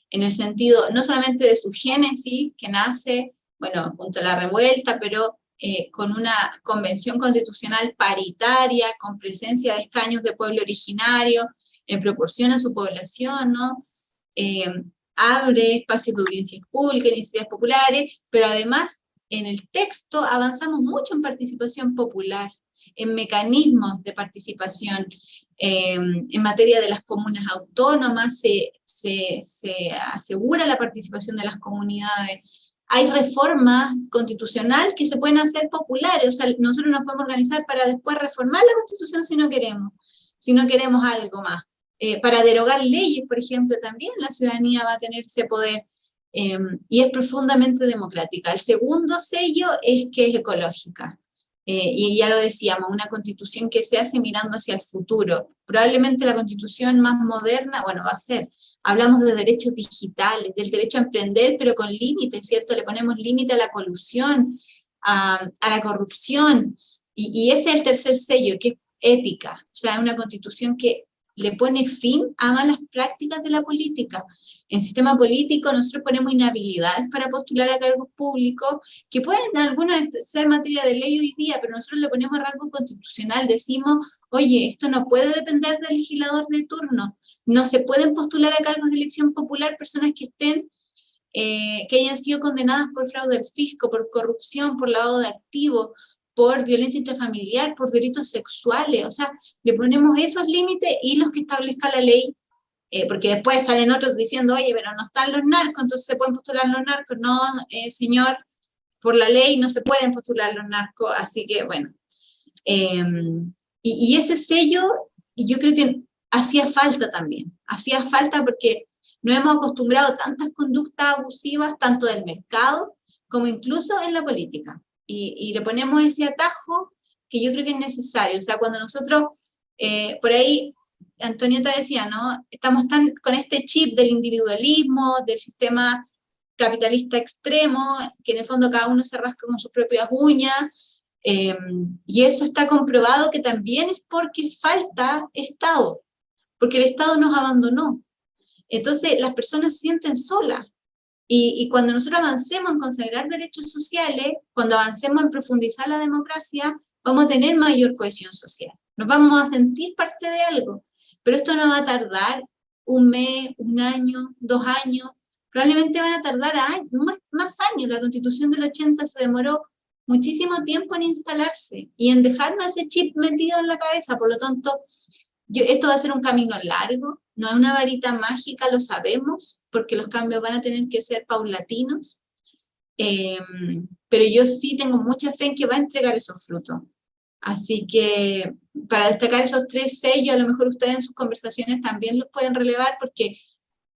en el sentido no solamente de su génesis, que nace, bueno, junto a la revuelta, pero con una convención constitucional paritaria, con presencia de escaños de pueblo originario, en proporción a su población, ¿no? Abre espacios de audiencias públicas, iniciativas populares, pero además en el texto avanzamos mucho en participación popular, en mecanismos de participación, en materia de las comunas autónomas, se asegura la participación de las comunidades. Hay reformas constitucionales que se pueden hacer populares, o sea, nosotros nos podemos organizar para después reformar la Constitución si no queremos algo más. Para derogar leyes, por ejemplo, también la ciudadanía va a tener ese poder, y es profundamente democrática. El segundo sello es que es ecológica. Y ya lo decíamos, una constitución que se hace mirando hacia el futuro. Probablemente la constitución más moderna, bueno, va a ser, hablamos de derechos digitales, del derecho a emprender, pero con límites, ¿cierto? Le ponemos límite a la colusión, a la corrupción, y ese es el tercer sello, que es ética, o sea, una constitución que le pone fin a malas prácticas de la política. En sistema político nosotros ponemos inhabilidades para postular a cargos públicos, que pueden algunas ser materia de ley hoy día, pero nosotros le ponemos rango constitucional, decimos, oye, esto no puede depender del legislador de turno, no se pueden postular a cargos de elección popular personas que estén, que hayan sido condenadas por fraude al fisco, por corrupción, por lavado de activos, por violencia intrafamiliar, por delitos sexuales, o sea, le ponemos esos límites y los que establezca la ley, porque después salen otros diciendo, oye, pero no están los narcos, entonces se pueden postular los narcos. No, señor, por la ley no se pueden postular los narcos, así que bueno. Y ese sello, yo creo que hacía falta también, hacía falta porque nos hemos acostumbrado a tantas conductas abusivas, tanto del mercado como incluso en la política. Y le ponemos ese atajo que yo creo que es necesario. O sea, cuando nosotros, por ahí, Antonieta decía, ¿no? Estamos tan con este chip del individualismo, del sistema capitalista extremo, que en el fondo cada uno se rasca con sus propias uñas, y eso está comprobado que también es porque falta Estado, porque el Estado nos abandonó. Entonces las personas se sienten solas. Y cuando nosotros avancemos en consagrar derechos sociales, cuando avancemos en profundizar la democracia, vamos a tener mayor cohesión social. Nos vamos a sentir parte de algo. Pero esto no va a tardar un mes, un año, 2 años. Probablemente van a tardar más años. La Constitución del 80 se demoró muchísimo tiempo en instalarse y en dejarnos ese chip metido en la cabeza. Por lo tanto, esto va a ser un camino largo, no es una varita mágica, lo sabemos, porque los cambios van a tener que ser paulatinos, pero yo sí tengo mucha fe en que va a entregar esos frutos. Así que para destacar esos 3 sellos, a lo mejor ustedes en sus conversaciones también los pueden relevar, porque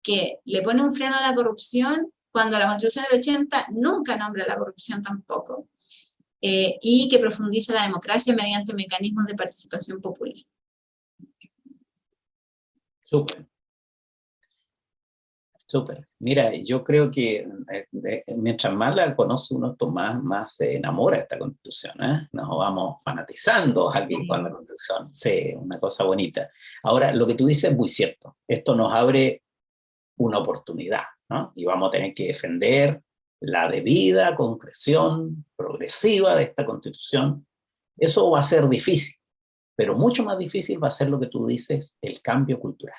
que le pone un freno a la corrupción, cuando la Constitución del 80 nunca nombra la corrupción tampoco, y que profundiza la democracia mediante mecanismos de participación popular. Súper. Súper. Mira, yo creo que mientras más la conoce uno, más se enamora de esta Constitución, ¿eh? Nos vamos fanatizando aquí con la Constitución. Sí, una cosa bonita. Ahora, lo que tú dices es muy cierto. Esto nos abre una oportunidad, ¿no? Y vamos a tener que defender la debida concreción progresiva de esta Constitución. Eso va a ser difícil, pero mucho más difícil va a ser lo que tú dices, el cambio cultural.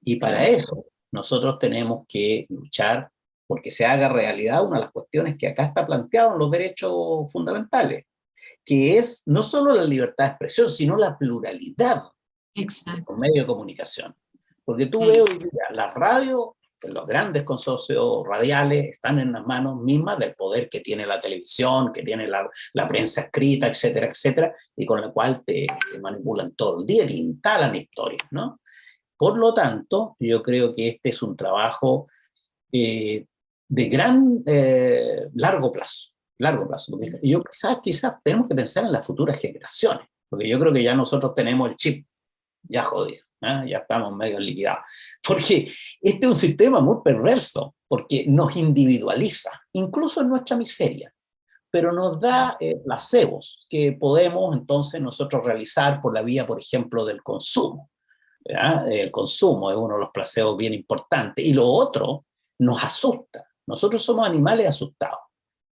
Y para eso nosotros tenemos que luchar porque se haga realidad una de las cuestiones que acá está planteado en los derechos fundamentales, que es no solo la libertad de expresión, sino la pluralidad de los medios de comunicación. Porque tú ves hoy día, las radios, los grandes consorcios radiales están en las manos mismas del poder que tiene la televisión, que tiene la prensa escrita, etcétera, etcétera, y con la cual te manipulan todo el día, te instalan historias, ¿no? Por lo tanto, yo creo que este es un trabajo de gran largo plazo, porque yo quizás tenemos que pensar en las futuras generaciones, porque yo creo que ya nosotros tenemos el chip ya jodido, ¿eh? Ya estamos medio liquidados, porque este es un sistema muy perverso, porque nos individualiza, incluso en nuestra miseria, pero nos da placebos que podemos entonces nosotros realizar por la vía, por ejemplo, del consumo. ¿Ya? El consumo es uno de los placebos bien importantes, y lo otro nos asusta. Nosotros somos animales asustados.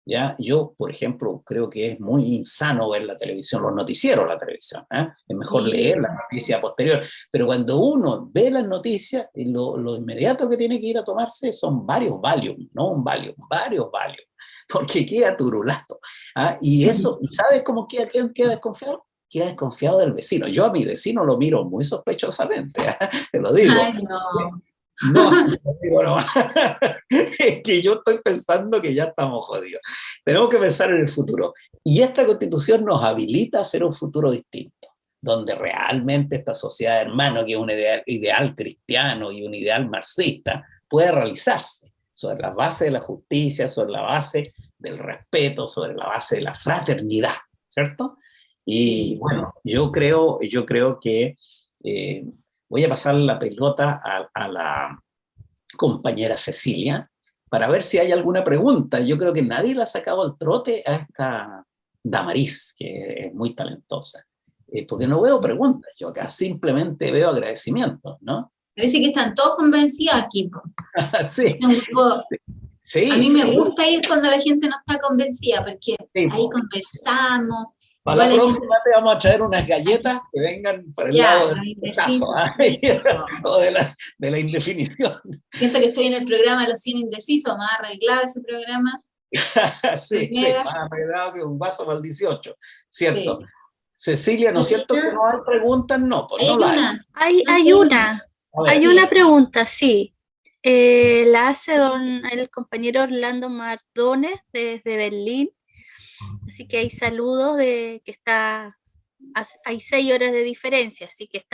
¿Ya? Yo, por ejemplo, creo que es muy insano ver la televisión, los noticieros de la televisión. ¿Eh? Es mejor leer la noticia posterior. Pero cuando uno ve las noticias, lo inmediato que tiene que ir a tomarse son varios Valium, no un Valium, varios Valium, porque queda turulato. ¿Ah? Y eso, ¿sabes cómo queda desconfiado? Queda desconfiado del vecino. Yo a mi vecino lo miro muy sospechosamente, ¿eh? Te lo digo. Ay, no. No, digo, no. Es que yo estoy pensando que ya estamos jodidos. Tenemos que pensar en el futuro. Y esta Constitución nos habilita a hacer un futuro distinto, donde realmente esta sociedad hermano, que es un ideal cristiano y un ideal marxista, puede realizarse sobre la base de la justicia, sobre la base del respeto, sobre la base de la fraternidad, ¿cierto? Y bueno, yo creo que voy a pasar la pelota a la compañera Cecilia para ver si hay alguna pregunta. Yo creo que nadie le ha sacado el trote a esta Damaris, que es muy talentosa. Porque no veo preguntas, yo acá simplemente veo agradecimientos, ¿no? Parece que están todos convencidos aquí. Sí. Sí, a mí me gusta ir cuando la gente no está convencida, porque ahí conversamos. Para la próxima te vamos a traer unas galletas que vengan para el lado del rechazo, o de la indefinición. Siento que estoy en el programa Los 100 Indecisos, más arreglado ese programa. Sí, más arreglado que un vaso para el 18, ¿cierto? Sí. Cecilia, ¿no es cierto que no hay preguntas? No, pues no la hay. Hay una pregunta, sí. La hace el compañero Orlando Mardones desde Berlín. Así que hay saludos de que hay 6 horas de diferencia, así que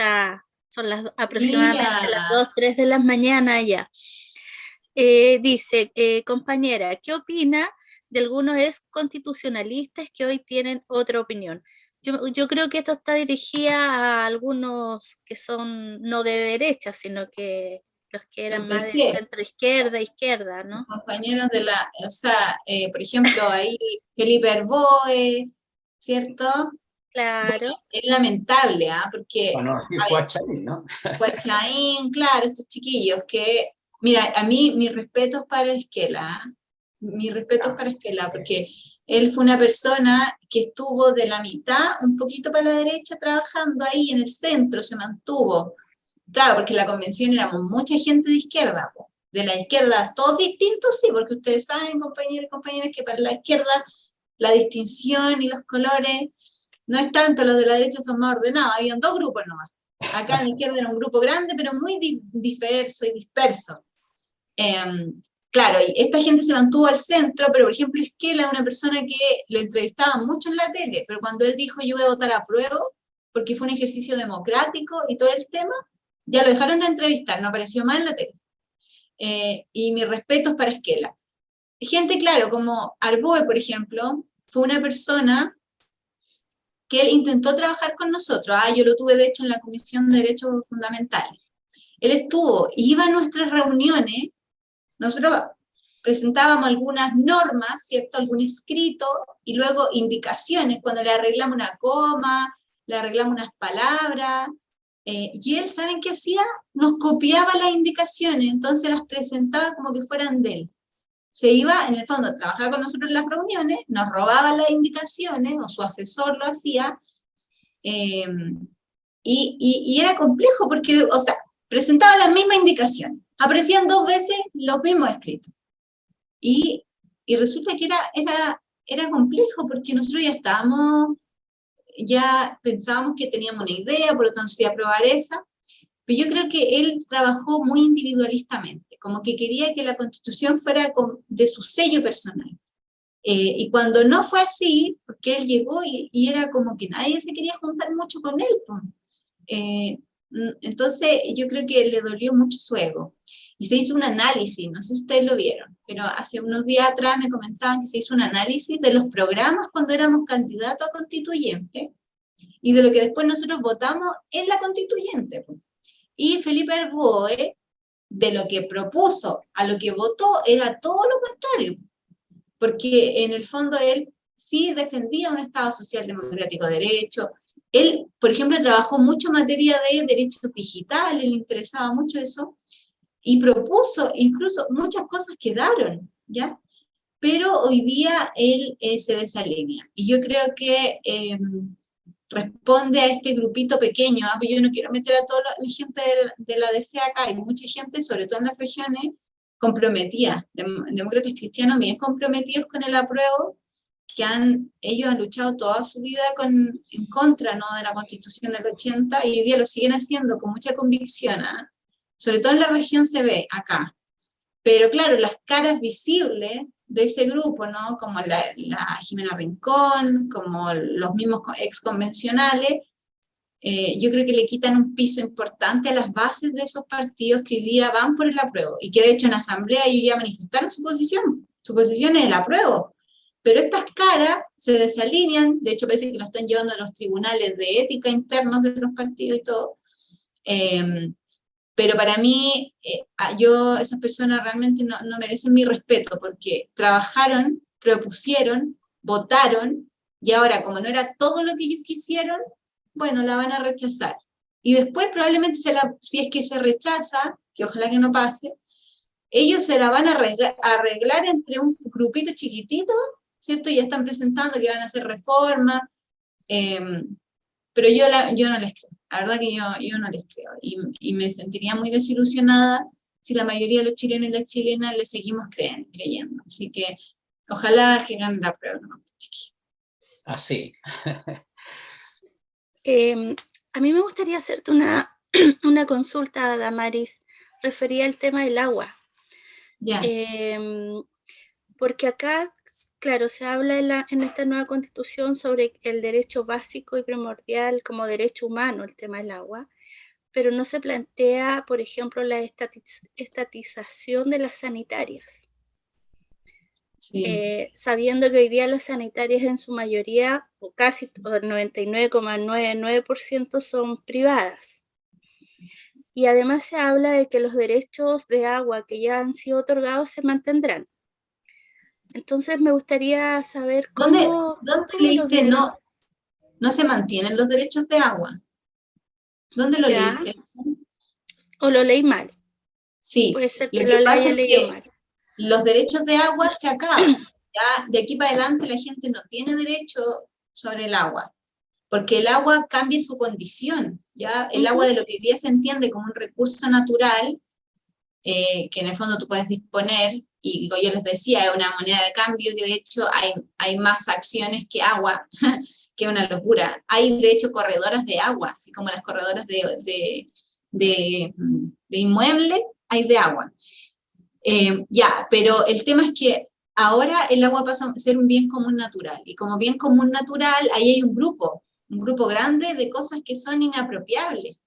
son aproximadamente las 2, 3 de la mañana ya. Dice, compañera, ¿qué opina de algunos ex constitucionalistas que hoy tienen otra opinión? Yo creo que esto está dirigida a algunos que son no de derecha, sino que los que eran más de centro izquierda, ¿no? Los compañeros por ejemplo, ahí Felipe Herboe, ¿cierto? Claro. Bueno, es lamentable, porque... Bueno, sí, fue a Chaín, ¿no? Fue a Chaín, claro, estos chiquillos que... Mira, a mí mis respetos para Esquela, porque él fue una persona que estuvo de la mitad, un poquito para la derecha, trabajando ahí en el centro, se mantuvo. Claro, porque en la convención éramos mucha gente de izquierda, de la izquierda, todos distintos, sí, porque ustedes saben, compañeros y compañeras, que para la izquierda la distinción y los colores no es tanto, los de la derecha son más ordenados, habían 2 grupos nomás. Acá en la izquierda era un grupo grande, pero muy diverso y disperso. Claro, y esta gente se mantuvo al centro, pero por ejemplo Esquela es una persona que lo entrevistaban mucho en la tele, pero cuando él dijo yo voy a votar a prueba, porque fue un ejercicio democrático y todo el tema, ya lo dejaron de entrevistar, no apareció más en la tele. Y mis respetos para Esquela. Gente, claro, como Arboe, por ejemplo, fue una persona que él intentó trabajar con nosotros. Yo lo tuve, de hecho, en la Comisión de Derechos Fundamentales. Él iba a nuestras reuniones, nosotros presentábamos algunas normas, ¿cierto? Algún escrito, y luego indicaciones, cuando le arreglamos una coma, le arreglamos unas palabras, y él, ¿saben qué hacía? Nos copiaba las indicaciones, entonces las presentaba como que fueran de él. Se iba, en el fondo, a trabajar con nosotros en las reuniones, nos robaba las indicaciones, o su asesor lo hacía, y era complejo porque, presentaba las mismas indicaciones, aparecían 2 veces los mismos escritos. Y resulta que era complejo, porque nosotros ya pensábamos que teníamos una idea, por lo tanto se iba a aprobar esa, pero yo creo que él trabajó muy individualistamente, como que quería que la Constitución fuera de su sello personal. Y cuando no fue así, porque él llegó y era como que nadie se quería juntar mucho con él, pues. Entonces yo creo que le dolió mucho su ego. Y se hizo un análisis, no sé si ustedes lo vieron, pero hace unos días atrás me comentaban que se hizo un análisis de los programas cuando éramos candidatos a constituyente y de lo que después nosotros votamos en la constituyente. Y Felipe Arboe, de lo que propuso a lo que votó, era todo lo contrario, porque en el fondo él sí defendía un Estado social democrático de derecho. Él, por ejemplo, trabajó mucho en materia de derechos digitales, le interesaba mucho eso, y propuso, incluso muchas cosas quedaron, ¿ya? Pero hoy día él se desalinea. Y yo creo que responde a este grupito pequeño. Yo no quiero meter a toda la gente de la DC acá, hay mucha gente, sobre todo en las regiones, comprometida, demócratas cristianos bien comprometidos con el apruebo, que ellos han luchado toda su vida en contra, ¿no?, de la Constitución del 80, y hoy día lo siguen haciendo con mucha convicción, ¿eh? Sobre todo en la región se ve acá. Pero claro, las caras visibles de ese grupo, ¿no?, como la Jimena Rincón, como los mismos ex convencionales, yo creo que le quitan un piso importante a las bases de esos partidos que hoy día van por el apruebo, y que de hecho en asamblea ellos ya manifestaron su posición es el apruebo, pero estas caras se desalinean, de hecho parece que lo están llevando a los tribunales de ética internos de los partidos y todo, pero para mí, esas personas realmente no merecen mi respeto, porque trabajaron, propusieron, votaron, y ahora como no era todo lo que ellos quisieron, bueno, la van a rechazar. Y después probablemente, si es que se rechaza, que ojalá que no pase, ellos se la van a arreglar entre un grupito chiquitito, ¿cierto? Y ya están presentando que van a hacer reformas, pero yo no les creo. La verdad que yo no les creo. Y me sentiría muy desilusionada si la mayoría de los chilenos y las chilenas le seguimos creyendo. Así que ojalá que ganen la prueba, ¿no? Así. A mí me gustaría hacerte una consulta, Damaris, referida al tema del agua. Ya. Porque acá, claro, se habla en esta nueva constitución sobre el derecho básico y primordial como derecho humano, el tema del agua, pero no se plantea, por ejemplo, la estatización de las sanitarias. Sí. Sabiendo que hoy día las sanitarias en su mayoría, o casi el 99,99% son privadas. Y además se habla de que los derechos de agua que ya han sido otorgados se mantendrán. Entonces me gustaría saber cómo... ¿Dónde leíste no se mantienen los derechos de agua? ¿Dónde lo leíste? ¿O lo leí mal? Sí, puede ser que lo haya leído mal. Los derechos de agua se acaban. Ya de aquí para adelante la gente no tiene derecho sobre el agua, porque el agua cambia su condición. ¿Ya? El agua, de lo que hoy día se entiende como un recurso natural, que en el fondo tú puedes disponer, y yo les decía, es una moneda de cambio, que de hecho hay más acciones que agua, que una locura. Hay de hecho corredoras de agua, así como las corredoras de inmuebles, hay de agua. Pero el tema es que ahora el agua pasa a ser un bien común natural, y como bien común natural, ahí hay un grupo grande de cosas que son inapropiables,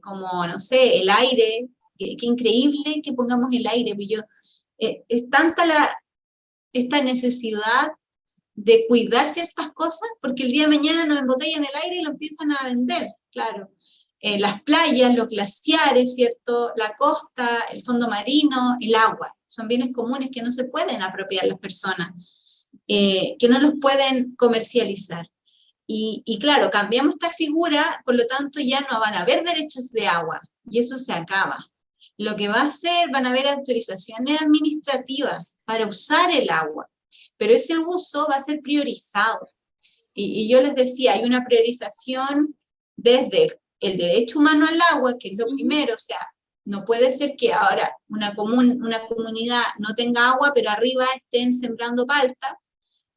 como, no sé, el aire, qué increíble que pongamos el aire, es tanta esta necesidad de cuidar ciertas cosas, porque el día de mañana nos embotellan el aire y lo empiezan a vender, claro. Las playas, los glaciares, ¿cierto? La costa, el fondo marino, el agua, son bienes comunes que no se pueden apropiar las personas, que no los pueden comercializar. Y claro, cambiamos esta figura, por lo tanto ya no van a haber derechos de agua, y eso se acaba. Lo que va a ser, van a haber autorizaciones administrativas para usar el agua, pero ese uso va a ser priorizado. Y yo les decía, hay una priorización desde el derecho humano al agua, que es lo primero, o sea, No puede ser que ahora una comunidad no tenga agua, pero arriba estén sembrando palta.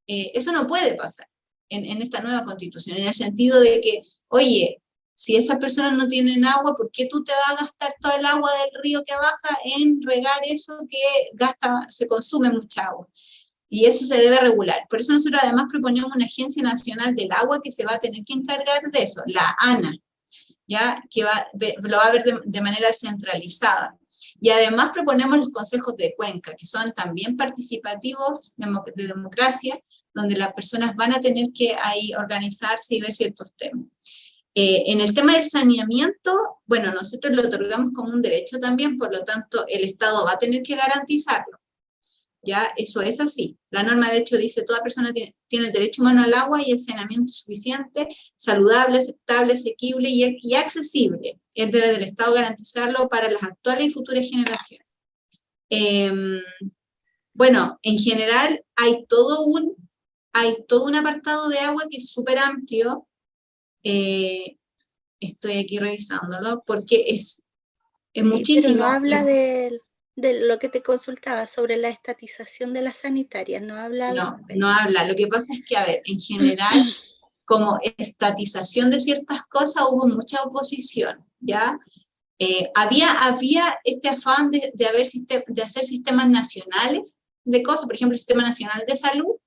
Eso no puede pasar en esta nueva constitución, en el sentido de que, oye, si esas personas no tienen agua, ¿por qué tú te vas a gastar todo el agua del río que baja en regar eso que se consume mucha agua? Y eso se debe regular. Por eso nosotros además proponemos una Agencia Nacional del Agua que se va a tener que encargar de eso, la ANA, ¿ya? Que lo va a ver de manera centralizada. Y además proponemos los consejos de cuenca, que son también participativos de democracia, donde las personas van a tener que ahí organizarse y ver ciertos temas. En el tema del saneamiento, bueno, nosotros lo otorgamos como un derecho también, por lo tanto el Estado va a tener que garantizarlo. Ya, eso es así. La norma de hecho dice, toda persona tiene el derecho humano al agua y el saneamiento suficiente, saludable, aceptable, asequible y accesible. Es deber del Estado garantizarlo para las actuales y futuras generaciones. Bueno, en general hay todo un apartado de agua que es súper amplio. Estoy aquí revisándolo porque es muchísimo. Pero no habla de lo que te consultaba sobre la estatización de las sanitarias, no habla. No habla. Lo que pasa es que, a ver, en general, como estatización de ciertas cosas hubo mucha oposición, ¿ya? Había este afán de hacer sistemas nacionales de cosas, por ejemplo, el Sistema Nacional de Salud,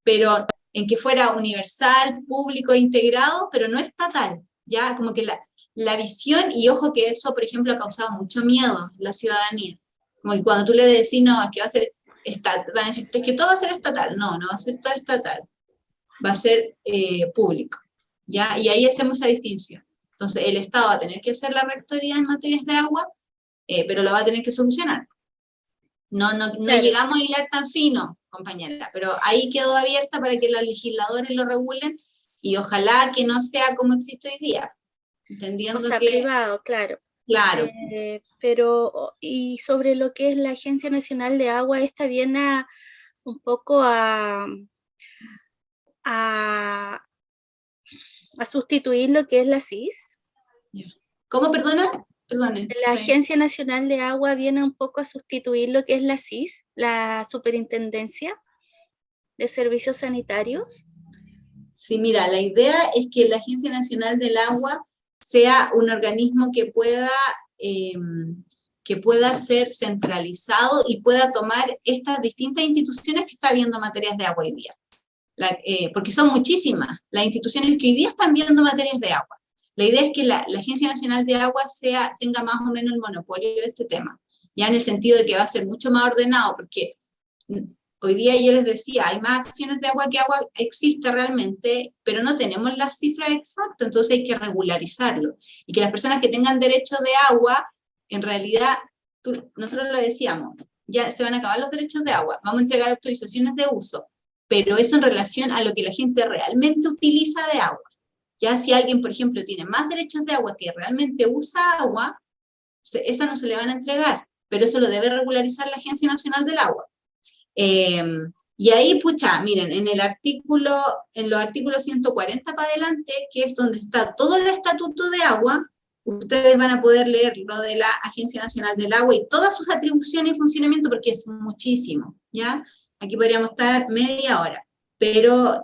pero en que fuera universal, público, integrado, pero no estatal, ¿ya? Como que la visión, y ojo que eso, por ejemplo, ha causado mucho miedo en la ciudadanía. Como que cuando tú le decís, no, es que va a ser estatal, van a decir, es que todo va a ser estatal. No va a ser todo estatal, va a ser público, ¿ya? Y ahí hacemos esa distinción. Entonces, el Estado va a tener que hacer la rectoría en materias de agua, pero lo va a tener que solucionar. No llegamos a hilar tan fino, compañera, pero ahí quedó abierta para que los legisladores lo regulen, y ojalá que no sea como existe hoy día. Entendiendo o sea, que, privado, claro. Claro. Pero, y sobre lo que es la Agencia Nacional de Agua, esta viene un poco a sustituir lo que es la CIS. ¿Cómo, perdona? Perdone. La Agencia Nacional de Agua viene un poco a sustituir lo que es la CIS, la Superintendencia de Servicios Sanitarios. Sí, mira, la idea es que la Agencia Nacional del Agua sea un organismo que pueda ser centralizado y pueda tomar estas distintas instituciones que está viendo materias de agua hoy día. Porque son muchísimas las instituciones que hoy día están viendo materias de agua. La idea es que la Agencia Nacional de Agua tenga más o menos el monopolio de este tema, ya en el sentido de que va a ser mucho más ordenado, porque hoy día yo les decía, hay más acciones de agua que agua existe realmente, pero no tenemos las cifras exactas, entonces hay que regularizarlo. Y que las personas que tengan derecho de agua, en realidad, nosotros lo decíamos, ya se van a acabar los derechos de agua, vamos a entregar autorizaciones de uso, pero eso en relación a lo que la gente realmente utiliza de agua. Ya si alguien, por ejemplo, tiene más derechos de agua que realmente usa agua, esa no se le van a entregar, pero eso lo debe regularizar la Agencia Nacional del Agua. Y ahí, pucha, miren, en los artículos 140 para adelante, que es donde está todo el estatuto de agua, ustedes van a poder leer lo de la Agencia Nacional del Agua y todas sus atribuciones y funcionamiento, porque es muchísimo, ¿ya? Aquí podríamos estar media hora, pero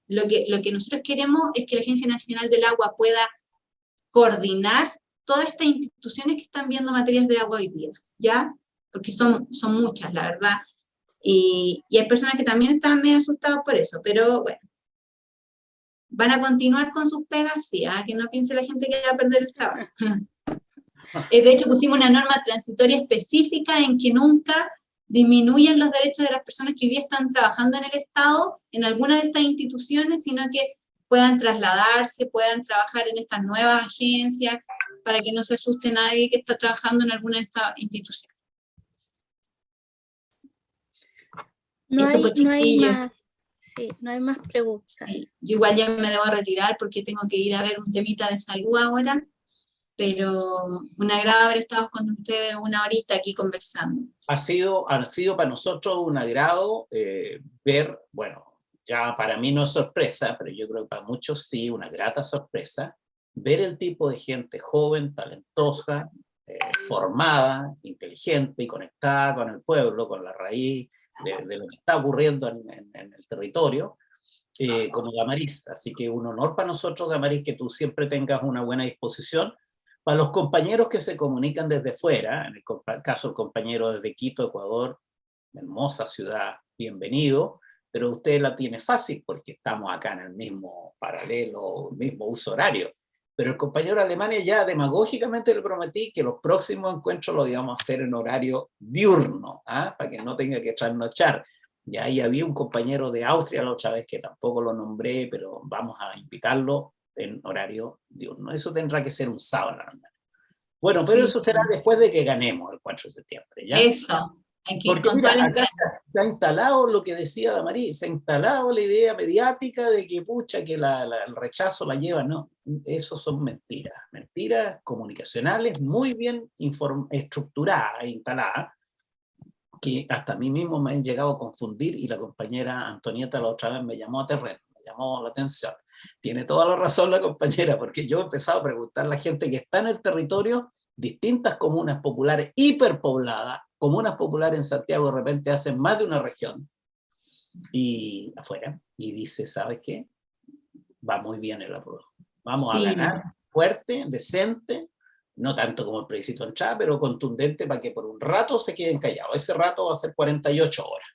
lo que nosotros queremos es que la Agencia Nacional del Agua pueda coordinar todas estas instituciones que están viendo materias de agua hoy día, ¿ya? Porque son muchas, la verdad. Y hay personas que también están medio asustadas por eso, pero bueno. ¿Van a continuar con sus pegas? Sí, que no piense la gente que va a perder el trabajo. De hecho, pusimos una norma transitoria específica en que nunca disminuyen los derechos de las personas que hoy día están trabajando en el Estado, en alguna de estas instituciones, sino que puedan trasladarse, puedan trabajar en estas nuevas agencias, para que no se asuste nadie que está trabajando en alguna de estas instituciones. No hay más. Sí, no hay más preguntas. Sí, yo igual ya me debo retirar porque tengo que ir a ver un temita de salud ahora, pero un agrado haber estado con ustedes una horita aquí conversando. Ha sido para nosotros un agrado ver, bueno, ya para mí no es sorpresa, pero yo creo que para muchos sí, una grata sorpresa, ver el tipo de gente joven, talentosa, formada, inteligente y conectada con el pueblo, con la raíz de lo que está ocurriendo en el territorio, como Damaris. Así que un honor para nosotros, Damaris, que tú siempre tengas una buena disposición. Para los compañeros que se comunican desde fuera, en el caso del compañero desde Quito, Ecuador, hermosa ciudad, bienvenido, pero usted la tiene fácil porque estamos acá en el mismo paralelo, mismo uso horario. Pero el compañero de Alemania ya demagógicamente le prometí que los próximos encuentros los íbamos a hacer en horario diurno, para que no tenga que trasnochar. Y ahí había un compañero de Austria la otra vez que tampoco lo nombré, pero vamos a invitarlo en horario diurno. Eso tendrá que ser un sábado en la mañana. Bueno, pero eso será después de que ganemos el 4 de septiembre, ¿ya? Eso, hay que ir con toda la acá se ha instalado lo que decía Damaris, se ha instalado la idea mediática de que, pucha, que el rechazo la lleva, no, eso son mentiras, mentiras comunicacionales muy bien estructuradas e instaladas, que hasta a mí mismo me han llegado a confundir, y la compañera Antonieta la otra vez me llamó a terreno, me llamó la atención. Tiene toda la razón la compañera, porque yo he empezado a preguntar a la gente que está en el territorio, distintas comunas populares hiperpobladas, comunas populares en Santiago de repente hacen más de una región, y afuera, y dice, ¿sabes qué? Va muy bien el apruebo. Vamos a ganar fuerte, decente, no tanto como el plebiscito entrada, pero contundente para que por un rato se queden callados. Ese rato va a ser 48 horas.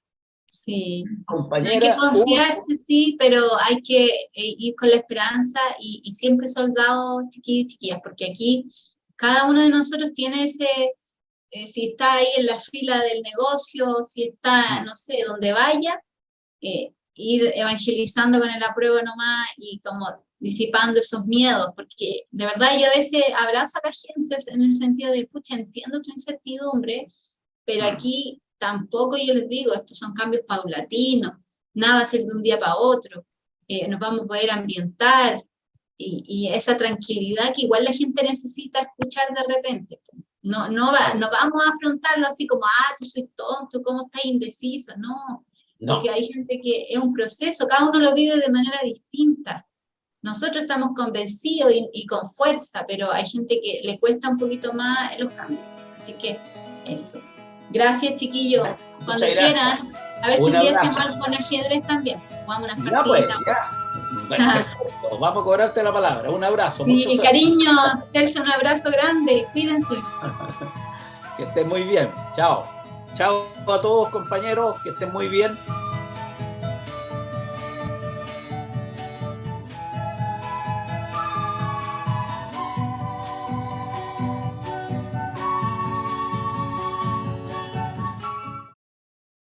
Sí, compañera, no hay que confiarse, sí, pero hay que ir con la esperanza y siempre soldados, chiquillos y chiquillas, porque aquí cada uno de nosotros tiene ese, si está ahí en la fila del negocio, si está, no sé, donde vaya, ir evangelizando con el apruebo nomás y como disipando esos miedos, porque de verdad yo a veces abrazo a la gente en el sentido de, pucha, entiendo tu incertidumbre, pero aquí tampoco yo les digo, estos son cambios paulatinos, nada va a ser de un día para otro, nos vamos a poder ambientar, y esa tranquilidad que igual la gente necesita escuchar de repente. No vamos a afrontarlo así como, tú soy tonto, ¿cómo estás indeciso? No, porque hay gente que es un proceso, cada uno lo vive de manera distinta. Nosotros estamos convencidos y con fuerza, pero hay gente que le cuesta un poquito más los cambios. Así que eso. Gracias, chiquillos. Cuando quieran, a ver si un día hacemos algo con ajedrez también. Jugamos unas partidas. Pues, ya. Bueno, perfecto. Vamos a cobrarte la palabra. Un abrazo. Sí, cariño, Celso, un abrazo grande. Cuídense. Que estén muy bien. Chao. Chao a todos, compañeros. Que estén muy bien.